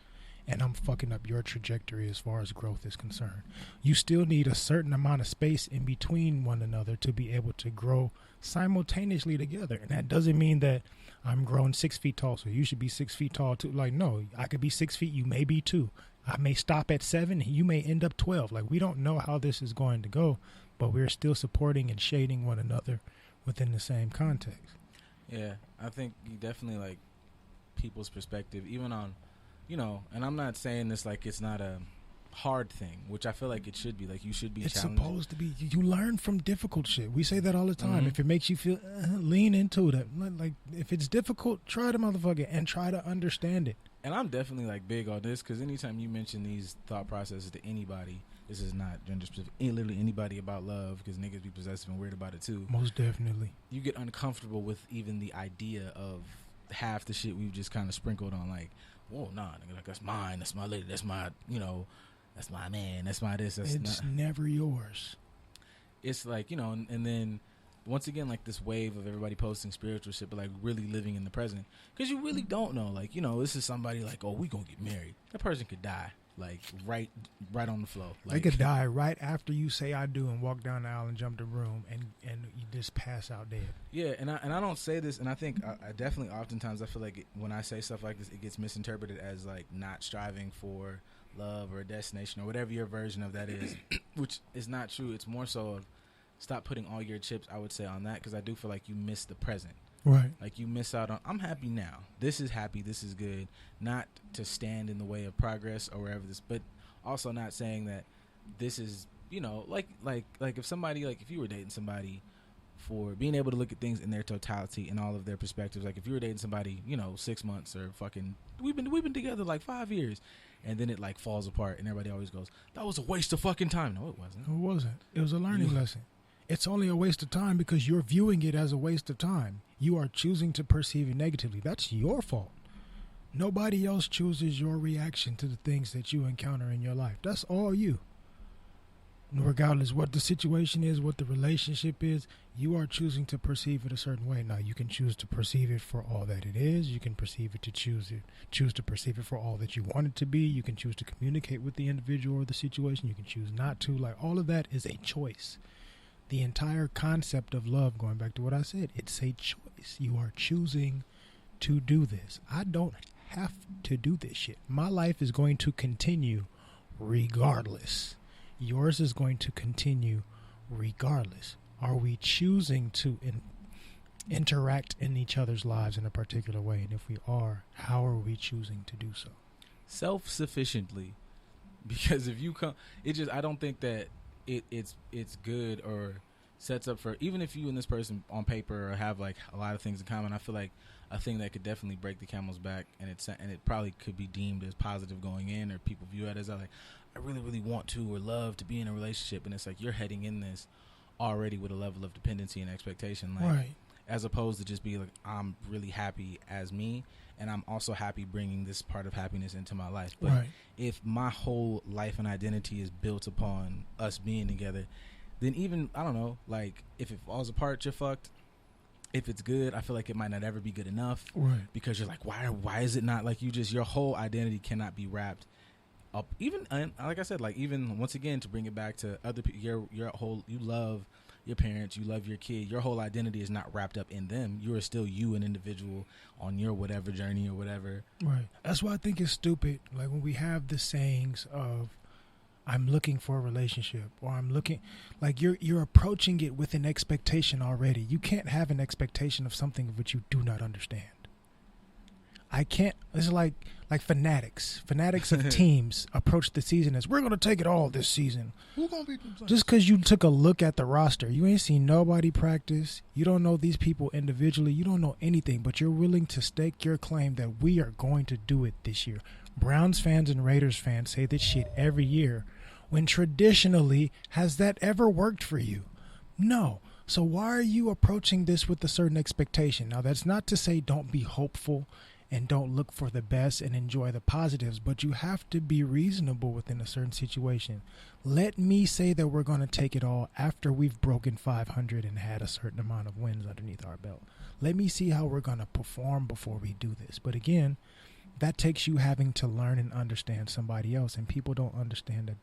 And I'm fucking up your trajectory as far as growth is concerned. You still need a certain amount of space in between one another to be able to grow simultaneously together. And that doesn't mean that I'm growing 6 feet tall, so you should be 6 feet tall too. Like, no, I could be 6 feet, you may be 2. I may stop at 7, you may end up 12. Like, we don't know how this is going to go, but we're still supporting and shading one another within the same context. Yeah, I think you definitely, like, people's perspective, even on, and I'm not saying this like it's not a hard thing, which I feel like it should be. Like, you should be challenged. It's supposed to be. You learn from difficult shit. We say that all the time. Mm-hmm. If it makes you feel, lean into it. Like, if it's difficult, try the motherfucker and try to understand it. And I'm definitely, like, big on this, because anytime you mention these thought processes to anybody, this is not gender specific, literally anybody about love, because niggas be possessive and weird about it too. Most definitely. You get uncomfortable with even the idea of half the shit we've just kind of sprinkled on, like, whoa, nah, nigga, like, that's mine, that's my lady, that's my, that's my man, that's my this, that's it's never yours. It's like, and then once again, like, this wave of everybody posting spiritual shit, but like really living in the present, because you really don't know, like, this is somebody like, oh, we gonna get married. That person could die, like, right on the flow. Like, they could die right after you say I do and walk down the aisle and jump the room and you just pass out dead. Yeah, and I don't say this, and I think I definitely oftentimes I feel like when I say stuff like this, it gets misinterpreted as like not striving for love or a destination or whatever your version of that is, which is not true. It's more so of stop putting all your chips, I would say, on that, because I do feel like you miss the present. Right. Like, you miss out on, I'm happy now. This is happy. This is good. Not to stand in the way of progress or wherever this, but also not saying that this is, like if somebody, like if you were dating somebody for being able to look at things in their totality and all of their perspectives. Like if you were dating somebody, 6 months or fucking, we've been together like 5 years, and then it like falls apart, and everybody always goes, that was a waste of fucking time. No, it wasn't. It wasn't. It was a learning lesson. It's only a waste of time because you're viewing it as a waste of time. You are choosing to perceive it negatively. That's your fault. Nobody else chooses your reaction to the things that you encounter in your life. That's all you. Regardless what the situation is, what the relationship is, you are choosing to perceive it a certain way. Now, you can choose to perceive it for all that it is. You can choose to perceive it for all that you want it to be. You can choose to communicate with the individual or the situation. You can choose not to. Like, all of that is a choice. The entire concept of love, going back to what I said, it's a choice. You are choosing to do this. I don't have to do this shit. My life is going to continue regardless. Yours is going to continue regardless. Are we choosing to interact in each other's lives in a particular way? And if we are, how are we choosing to do so? Self-sufficiently. Because if you come, I don't think that it's good or sets up for, even if you and this person on paper have like a lot of things in common, I feel like a thing that could definitely break the camel's back, and it probably could be deemed as positive going in, or people view it as like, I really, really want to or love to be in a relationship, and it's like you're heading in this already with a level of dependency and expectation, like, right, as opposed to just be like, I'm really happy as me, and I'm also happy bringing this part of happiness into my life. But right. If my whole life and identity is built upon us being together, then even, I don't know, like if it falls apart, you're fucked. If it's good, I feel like it might not ever be good enough, right? Because you're like, why is it not like your whole identity cannot be wrapped up, even, and like I said, like even once again, to bring it back to other people, you love your parents, you love your kid, your whole identity is not wrapped up in them. You are still you, an individual on your whatever journey or whatever. Right. That's why I think it's stupid, like when we have the sayings of, I'm looking for a relationship, or I'm looking, like you're approaching it with an expectation already. You can't have an expectation of something of which you do not understand. I can't. It's like fanatics of teams approach the season as, we're going to take it all this season. Who's going to beat them? Just because you took a look at the roster, you ain't seen nobody practice. You don't know these people individually. You don't know anything, but you're willing to stake your claim that we are going to do it this year. Browns fans and Raiders fans say this shit every year, when traditionally, has that ever worked for you? No. So why are you approaching this with a certain expectation? Now, that's not to say don't be hopeful and don't look for the best and enjoy the positives, but you have to be reasonable within a certain situation. Let me say that we're going to take it all after we've broken 500 and had a certain amount of wins underneath our belt. Let me see how we're going to perform before we do this. But again, that takes you having to learn and understand somebody else, and people don't understand that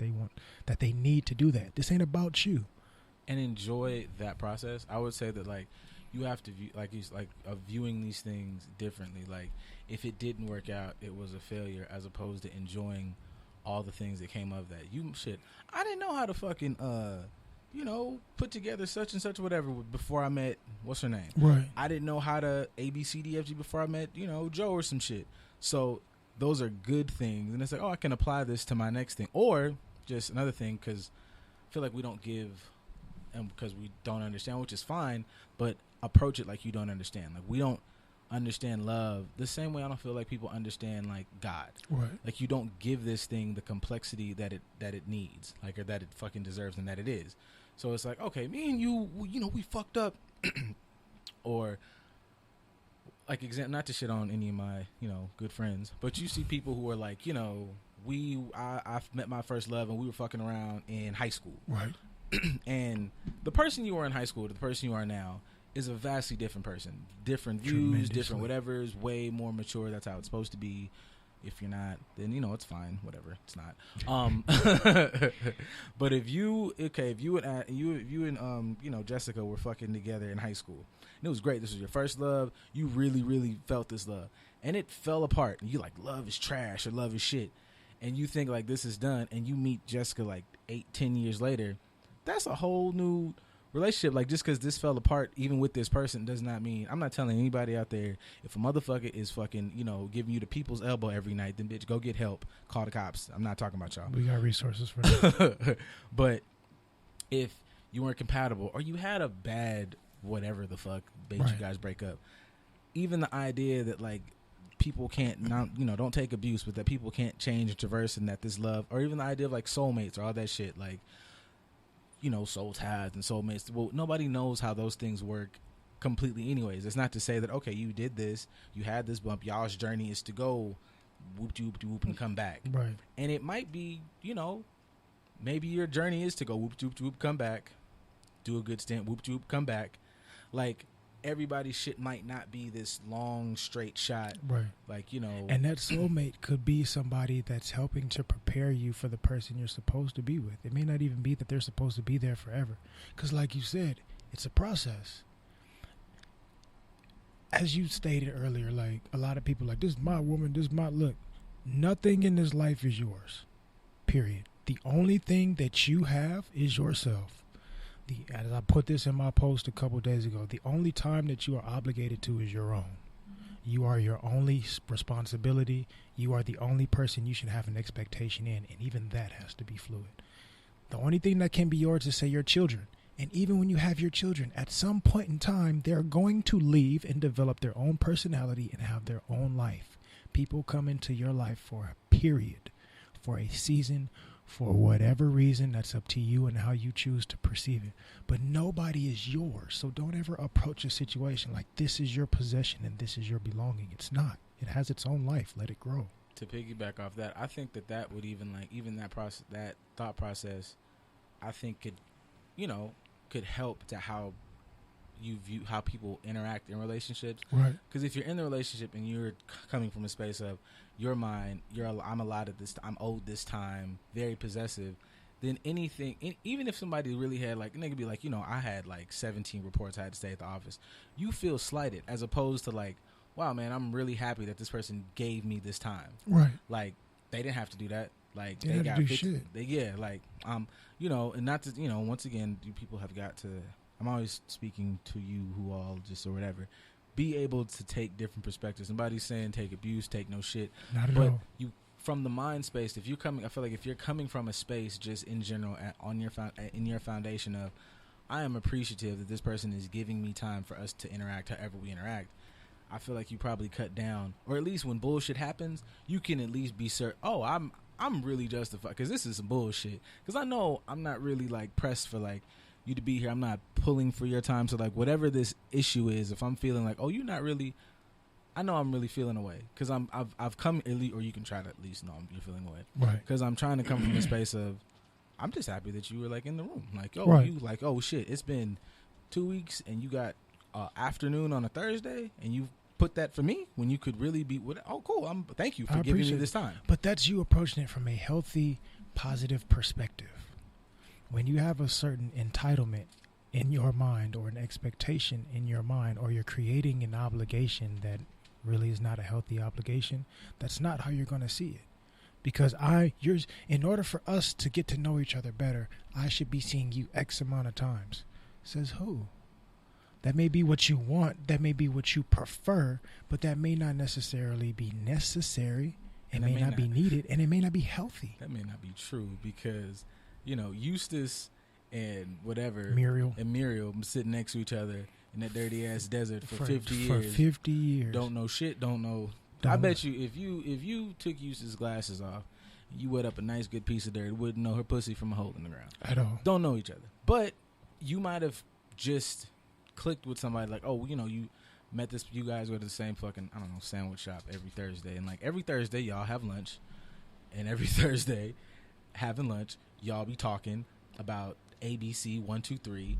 they need to do that. This ain't about you. And enjoy that process. I would say that, like, you have to view, viewing these things differently. Like, if it didn't work out, it was a failure, as opposed to enjoying all the things that came of that. I didn't know how to fucking put together such and such whatever before I met, what's her name? Right. I didn't know how to ABCDFG before I met, Joe or some shit. So those are good things. And it's like, oh, I can apply this to my next thing. Or just another thing, because I feel like we don't give, and because we don't understand, which is fine, but approach it like you don't understand. Like, we don't understand love the same way I don't feel like people understand, like, God. Right. Like, you don't give this thing the complexity that it needs, like, or that it fucking deserves and that it is. So it's like, okay, me and you, we fucked up. Or, like, not to shit on any of my, good friends, but you see people who are like, I met my first love and we were fucking around in high school. Right. And the person you were in high school to the person you are now is a vastly different person. Different views, different whatever's, way more mature. That's how it's supposed to be. If you're not, then, it's fine. Whatever. It's not. But if you and Jessica were fucking together in high school, and it was great. This was your first love. You really, really felt this love. And it fell apart. And you like, love is trash or love is shit. And you think like this is done. And you meet Jessica like 8-10 years later. That's a whole new relationship. Like, just because this fell apart, even with this person, does not mean, I'm not telling anybody out there, if a motherfucker is fucking, giving you the people's elbow every night, then bitch, go get help. Call the cops. I'm not talking about y'all. We got resources for that. But if you weren't compatible or you had a bad whatever the fuck made you guys break up. Even the idea that like people can't don't take abuse, but that people can't change and traverse, and that this love, or even the idea of like soulmates or all that shit, like soul ties and soulmates. Well, nobody knows how those things work completely anyways. It's not to say that, okay, you did this, you had this bump, y'all's journey is to go whoop de whoop de whoop and come back. Right. And it might be, maybe your journey is to go whoop de whoop de whoop, come back, do a good stint, whoop de whoop, come back. Like, everybody's shit might not be this long straight shot. Right. Like, And that soulmate could be somebody that's helping to prepare you for the person you're supposed to be with. It may not even be that they're supposed to be there forever. Because like you said, it's a process. As you stated earlier, like, a lot of people like, this is my woman, this is my look. Nothing in this life is yours. Period. The only thing that you have is yourself. As I put this in my post a couple days ago, the only time that you are obligated to is your own. You are your only responsibility. You are the only person you should have an expectation in, and even that has to be fluid. The only thing that can be yours is, say, your children. And even when you have your children, at some point in time, they're going to leave and develop their own personality and have their own life. People come into your life for a period, for a season, for whatever reason. That's up to you and how you choose to perceive it. But nobody is yours. So don't ever approach a situation like this is your possession and this is your belonging. It's not. It has its own life. Let it grow. To piggyback off that, I think that would even that process, that thought process, I think could help to how you view how people interact in relationships. Right. Because if you're in the relationship and you're coming from a space of you're mine, I'm allotted this, I'm owed this time, very possessive, then anything, even if somebody really had like, nigga be like, I had like 17 reports I had to stay at the office, you feel slighted, as opposed to like, wow, man, I'm really happy that this person gave me this time. Right. Like, they didn't have to do that. Like, they got to do shit. And not to, once again, you people have got to, I'm always speaking to you who all just or whatever, be able to take different perspectives. Nobody's saying take abuse, take no shit. Not at all. You, from the mind space, if you're coming, I feel like if you're coming from a space just in general in your foundation of, I am appreciative that this person is giving me time for us to interact however we interact, I feel like you probably cut down, or at least when bullshit happens, you can at least be certain, I'm really justified, because this is some bullshit. Because I know I'm not really like pressed for like you to be here. I'm not pulling for your time. So like whatever this issue is, if I'm feeling like, you're not really, I know I'm really feeling away, because I've come at least, or you can try to at least know you're feeling away, right? Because I'm trying to come from a space of, I'm just happy that you were like in the room, like right. You like shit, it's been 2 weeks and you got afternoon on a Thursday and you put that for me when you could really be with. Cool. Thank you for giving me this time. But that's you approaching it from a healthy, positive perspective. When you have a certain entitlement in your mind, or an expectation in your mind, or you're creating an obligation that really is not a healthy obligation, that's not how you're going to see it. Because in order for us to get to know each other better, I should be seeing you X amount of times. Says who? That may be what you want, that may be what you prefer, but that may not necessarily be necessary. It may not be needed, and it may not be healthy. That may not be true, because, Eustace and Muriel sitting next to each other in that dirty ass desert for 50 years. For 50 years. Don't know shit, don't know. I bet you if you took Eustace's glasses off, you wet up a nice good piece of dirt, wouldn't know her pussy from a hole in the ground. At all. Don't know each other. But you might have just clicked with somebody like, you met this, you guys go to the same fucking, sandwich shop every Thursday, and like every Thursday y'all have lunch, and every Thursday having lunch y'all be talking about ABC 1, 2, 3,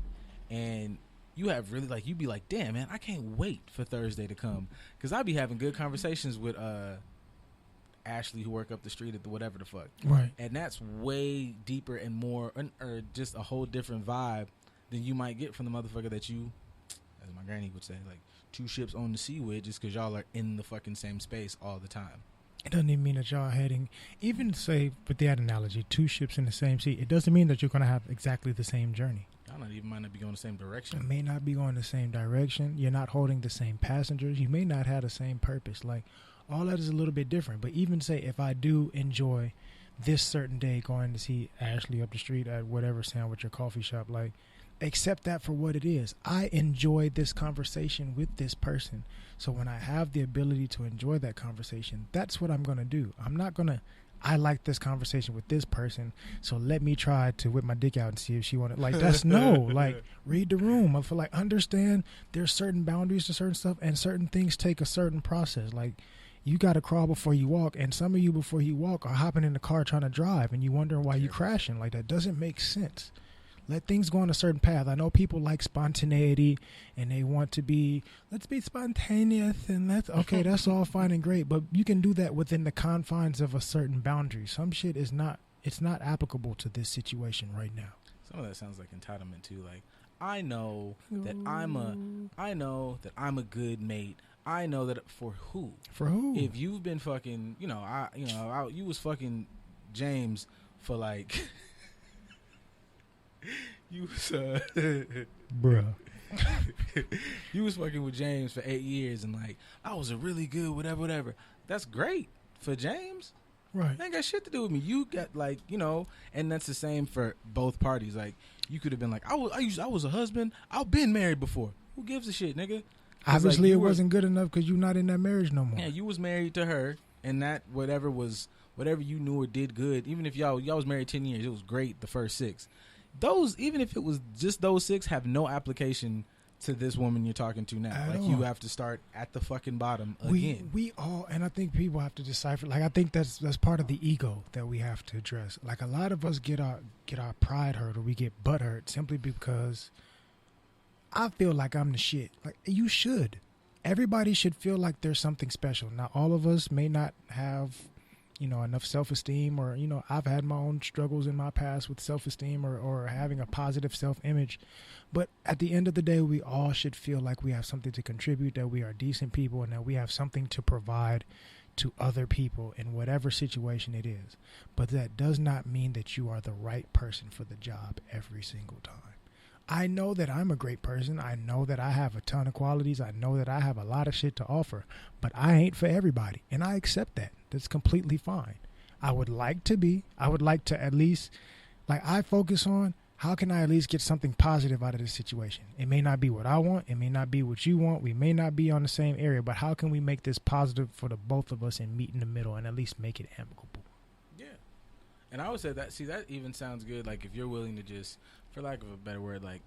and you have really like, you be like, damn man, I can't wait for Thursday to come, because I be having good conversations with Ashley, who work up the street at the whatever the fuck, right? And that's way deeper and more, or just a whole different vibe than you might get from the motherfucker that you, as my granny would say, like 2 ships on the sea with, just because y'all are in the fucking same space all the time. It doesn't even mean that y'all are heading, even say with that analogy, 2 ships in the same sea, it doesn't mean that you're going to have exactly the same journey. Y'all might not be going the same direction. It may not be going the same direction. You're not holding the same passengers. You may not have the same purpose. Like, all that is a little bit different. But even say if I do enjoy this certain day going to see Ashley up the street at whatever sandwich or coffee shop, like, accept that for what it is. I enjoy this conversation with this person. So when I have the ability to enjoy that conversation, that's what I'm going to do. I'm not going to, I like this conversation with this person, so let me try to whip my dick out and see if she want it. Like, that's no. Like, read the room. I feel like, understand there's certain boundaries to certain stuff, and certain things take a certain process. Like, you got to crawl before you walk, and some of you before you walk are hopping in the car trying to drive, and you wondering why you crashing. Like, that doesn't make sense. Let things go on a certain path. I know people like spontaneity and they want to be, let's be spontaneous and okay, that's all fine and great, but you can do that within the confines of a certain boundary. Some shit is not, it's not applicable to this situation right now. Some of that sounds like entitlement too. Like, I know that I'm a good mate. I know that for who? For who? If you've been fucking, you was fucking James for like you was bruh. You was fucking with James for 8 years and like I was a really good whatever. That's great for James. Right. That ain't got shit to do with me. You got like, and that's the same for both parties. Like you could have been like, I was a husband. I've been married before. Who gives a shit, nigga? Obviously like, it wasn't good enough because you're not in that marriage no more. Yeah, you was married to her and that whatever you knew or did good, even if y'all was married 10 years, it was great the first 6. Those, even if it was just those 6, have no application to this woman you're talking to now. Like you have to start at the fucking bottom again. We all, and I think people have to decipher. Like I think that's part of the ego that we have to address. Like a lot of us get our pride hurt or we get butt hurt simply because I feel like I'm the shit. Like you should. Everybody should feel like there's something special. Now all of us may not have enough self-esteem or, I've had my own struggles in my past with self-esteem or having a positive self-image. But at the end of the day, we all should feel like we have something to contribute, that we are decent people, and that we have something to provide to other people in whatever situation it is. But that does not mean that you are the right person for the job every single time. I know that I'm a great person. I know that I have a ton of qualities. I know that I have a lot of shit to offer, but I ain't for everybody. And I accept that. That's completely fine. I would like to at least, like I focus on how can I at least get something positive out of this situation? It may not be what I want. It may not be what you want. We may not be on the same area, but how can we make this positive for the both of us and meet in the middle and at least make it amicable? Yeah. And I would say that, that even sounds good. Like if you're willing to just, for lack of a better word, like,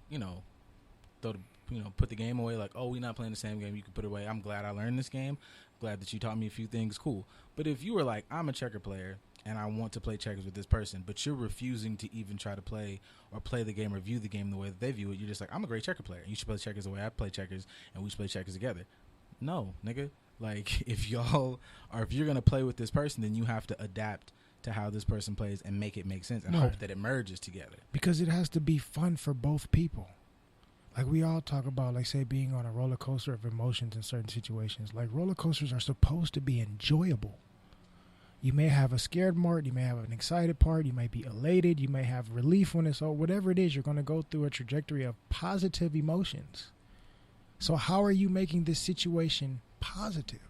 put the game away. Like, oh, we're not playing the same game. You can put it away. I'm glad I learned this game. Glad that you taught me a few things. Cool. But if you were like, I'm a checker player and I want to play checkers with this person, but you're refusing to even try to play or play the game or view the game the way that they view it, you're just like, I'm a great checker player. You should play checkers the way I play checkers and we should play checkers together. No, nigga. Like, if you're going to play with this person, then you have to adapt to how this person plays and make it make sense and hope that it merges together. Because it has to be fun for both people. Like we all talk about, like say being on a roller coaster of emotions in certain situations. Like roller coasters are supposed to be enjoyable. You may have a scared part, you may have an excited part, you might be elated, you may have relief when it's all, whatever it is, you're going to go through a trajectory of positive emotions. So how are you making this situation positive?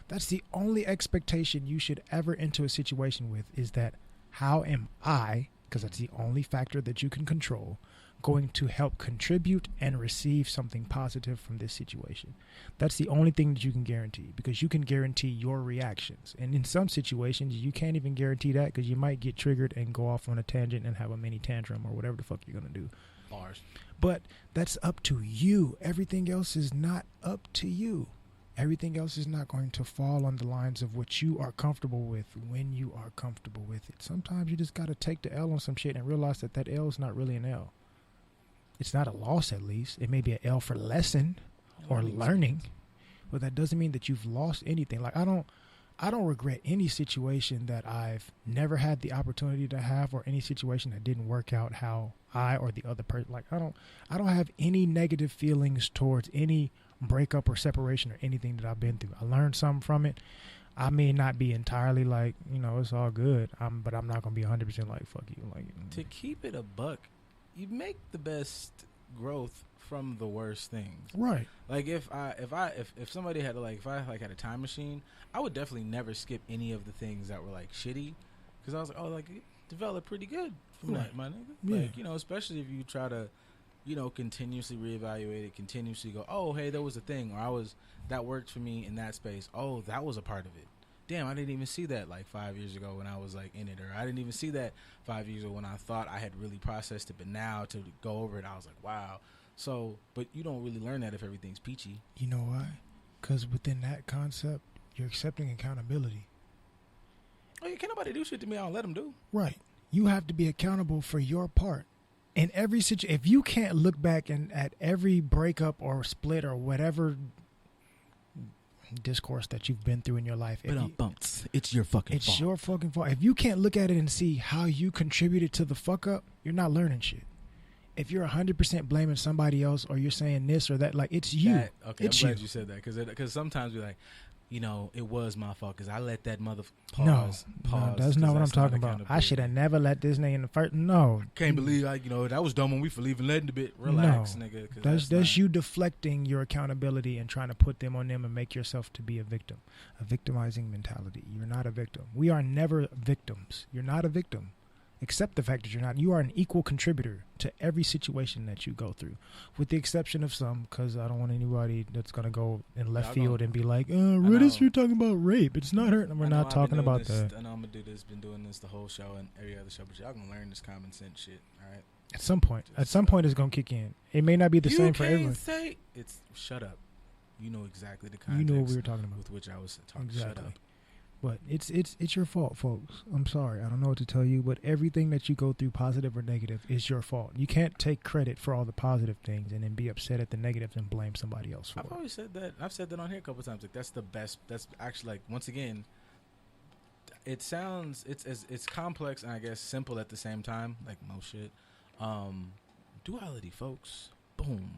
That's the only expectation you should ever enter a situation with, is that how am I, because that's the only factor that you can control, going to help contribute and receive something positive from this situation. That's the only thing that you can guarantee, because you can guarantee your reactions. And in some situations, you can't even guarantee that, because you might get triggered and go off on a tangent and have a mini tantrum or whatever the fuck you're going to do. Bars. But that's up to you. Everything else is not up to you. Everything else is not going to fall on the lines of what you are comfortable with when you are comfortable with it. Sometimes you just got to take the L on some shit and realize that L is not really an L. It's not a loss, at least. It may be an L for lesson or learning, but that doesn't mean that you've lost anything. Like I don't regret any situation that I've never had the opportunity to have, or any situation that didn't work out how I or the other person. Like I don't have any negative feelings towards any breakup or separation or anything that I've been through. I learned something from it. I may not be entirely like, it's all good. But I'm not gonna be 100% like fuck you. Like to keep it a buck, you make the best growth from the worst things. Right. Like if somebody had if I had a time machine, I would definitely never skip any of the things that were like shitty, because I was like, oh, like it developed pretty good from that, my nigga. Yeah. Like, especially if you try to continuously reevaluate it, continuously go, oh, hey, there was a thing, or that worked for me in that space. Oh, that was a part of it. Damn, I didn't even see that like 5 years ago when I was like in it, or I didn't even see that 5 years ago when I thought I had really processed it, but now to go over it, I was like, wow. So, but you don't really learn that if everything's peachy. You know why? Because within that concept, you're accepting accountability. Oh, yeah, can't nobody do shit to me I don't let them do. Right. You have to be accountable for your part. In every situation, if you can't look back at every breakup or split or whatever discourse that you've been through in your life, it's your fucking fault. It's your fucking fault. If you can't look at it and see how you contributed to the fuck up, you're not learning shit. If you're 100% blaming somebody else, or you're saying this or that, like, it's you. Okay, it's I'm glad you you said that, because sometimes we're like, it was my fault because I let that mother pause. No, that's not what I'm talking about. I should have never let this nigga in the first. No, can't believe that was dumb when we for leaving letting the bit. Relax, nigga. That's you deflecting your accountability and trying to put them on them and make yourself to be a victim. A victimizing mentality. You're not a victim. We are never victims. You're not a victim. Accept the fact that you're not. You are an equal contributor to every situation that you go through, with the exception of some, because I don't want anybody that's going to go in left field and be like, Riddis, you're talking about rape. It's not hurting. We're not talking about that. I know I'm going to do this, been doing this the whole show and every other show, but y'all going to learn this common sense shit, all right? At some point it's going to kick in. It may not be the same for everyone. Shut up. You know exactly the context. You know what we were talking about. With which I was talking. Exactly. Shut up. But it's your fault, folks. I'm sorry. I don't know what to tell you, but everything that you go through, positive or negative, is your fault. You can't take credit for all the positive things and then be upset at the negatives and blame somebody else for it. I've always said that. I've said that on here a couple of times. Like, that's the best. That's actually, like, once again, it sounds, it's complex and I guess simple at the same time, like most shit. Duality, folks. Boom.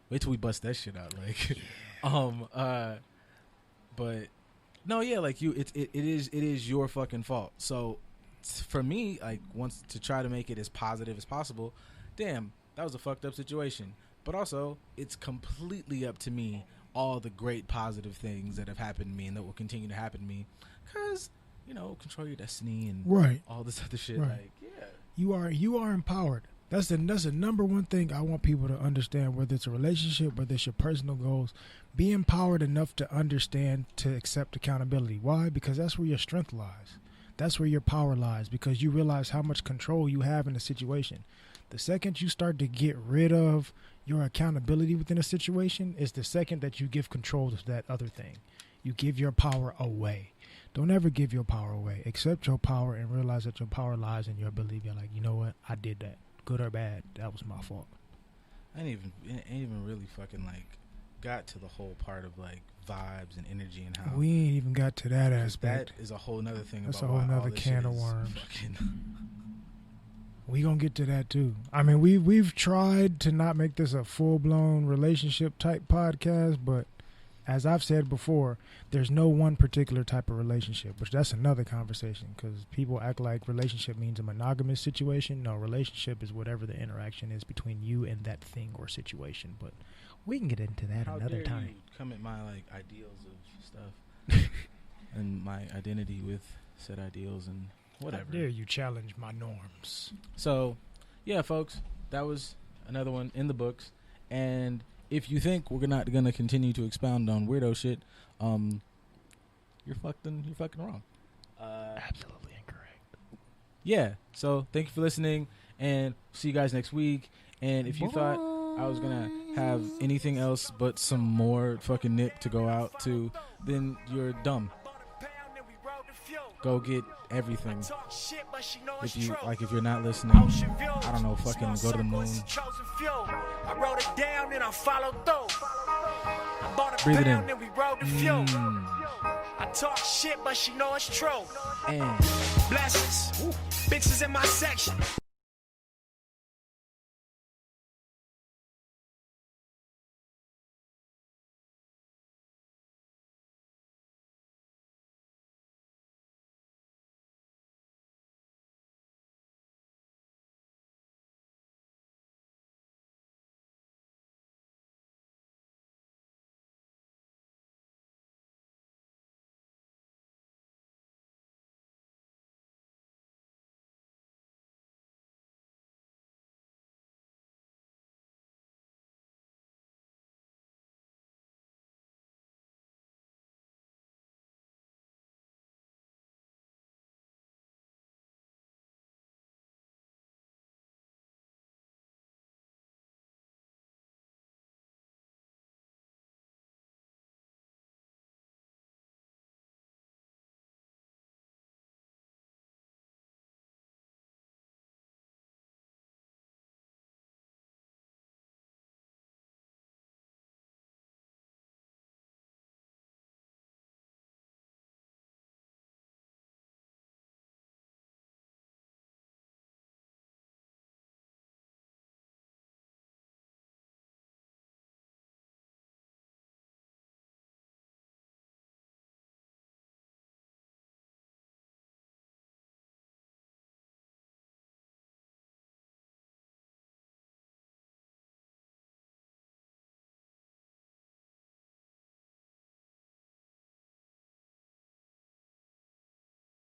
Wait till we bust that shit out. Like, but. No, yeah, like it is your fucking fault. So, for me, like, once to try to make it as positive as possible, damn, that was a fucked up situation. But also, it's completely up to me all the great positive things that have happened to me and that will continue to happen to me, because control your destiny and all this other shit. Right. Like, yeah, you are empowered. That's the number one thing I want people to understand, whether it's a relationship, whether it's your personal goals. Be empowered enough to understand, to accept accountability. Why? Because that's where your strength lies. That's where your power lies, because you realize how much control you have in a situation. The second you start to get rid of your accountability within a situation is the second that you give control to that other thing. You give your power away. Don't ever give your power away. Accept your power and realize that your power lies in your ability. You're like, you know what? I did that. Good or bad, that was my fault. I ain't even really fucking like got to the whole part of like vibes and energy and how we ain't even got to that aspect. That is a whole nother thing. That's about a whole why nother can of worms. Fucking we gonna get to that too. I mean, we've tried to not make this a full blown relationship type podcast, but as I've said before, there's no one particular type of relationship, which that's another conversation, because people act like relationship means a monogamous situation. No, relationship is whatever the interaction is between you and that thing or situation, but we can get into that another time. How dare you come at my like ideals of stuff and my identity with said ideals and whatever. How dare you challenge my norms? So, yeah, folks, that was another one in the books, and if you think we're not going to continue to expound on weirdo shit, you're fucking wrong. Absolutely incorrect. Yeah. So thank you for listening, and see you guys next week. And if you thought I was gonna have anything else but some more fucking nip to go out to, then you're dumb. Go get everything. If you're not listening, I don't know, fucking go to the moon. I wrote it down and I followed through. Breathe it in. I talk shit, but she know it's true. And blessings, bitches in my section.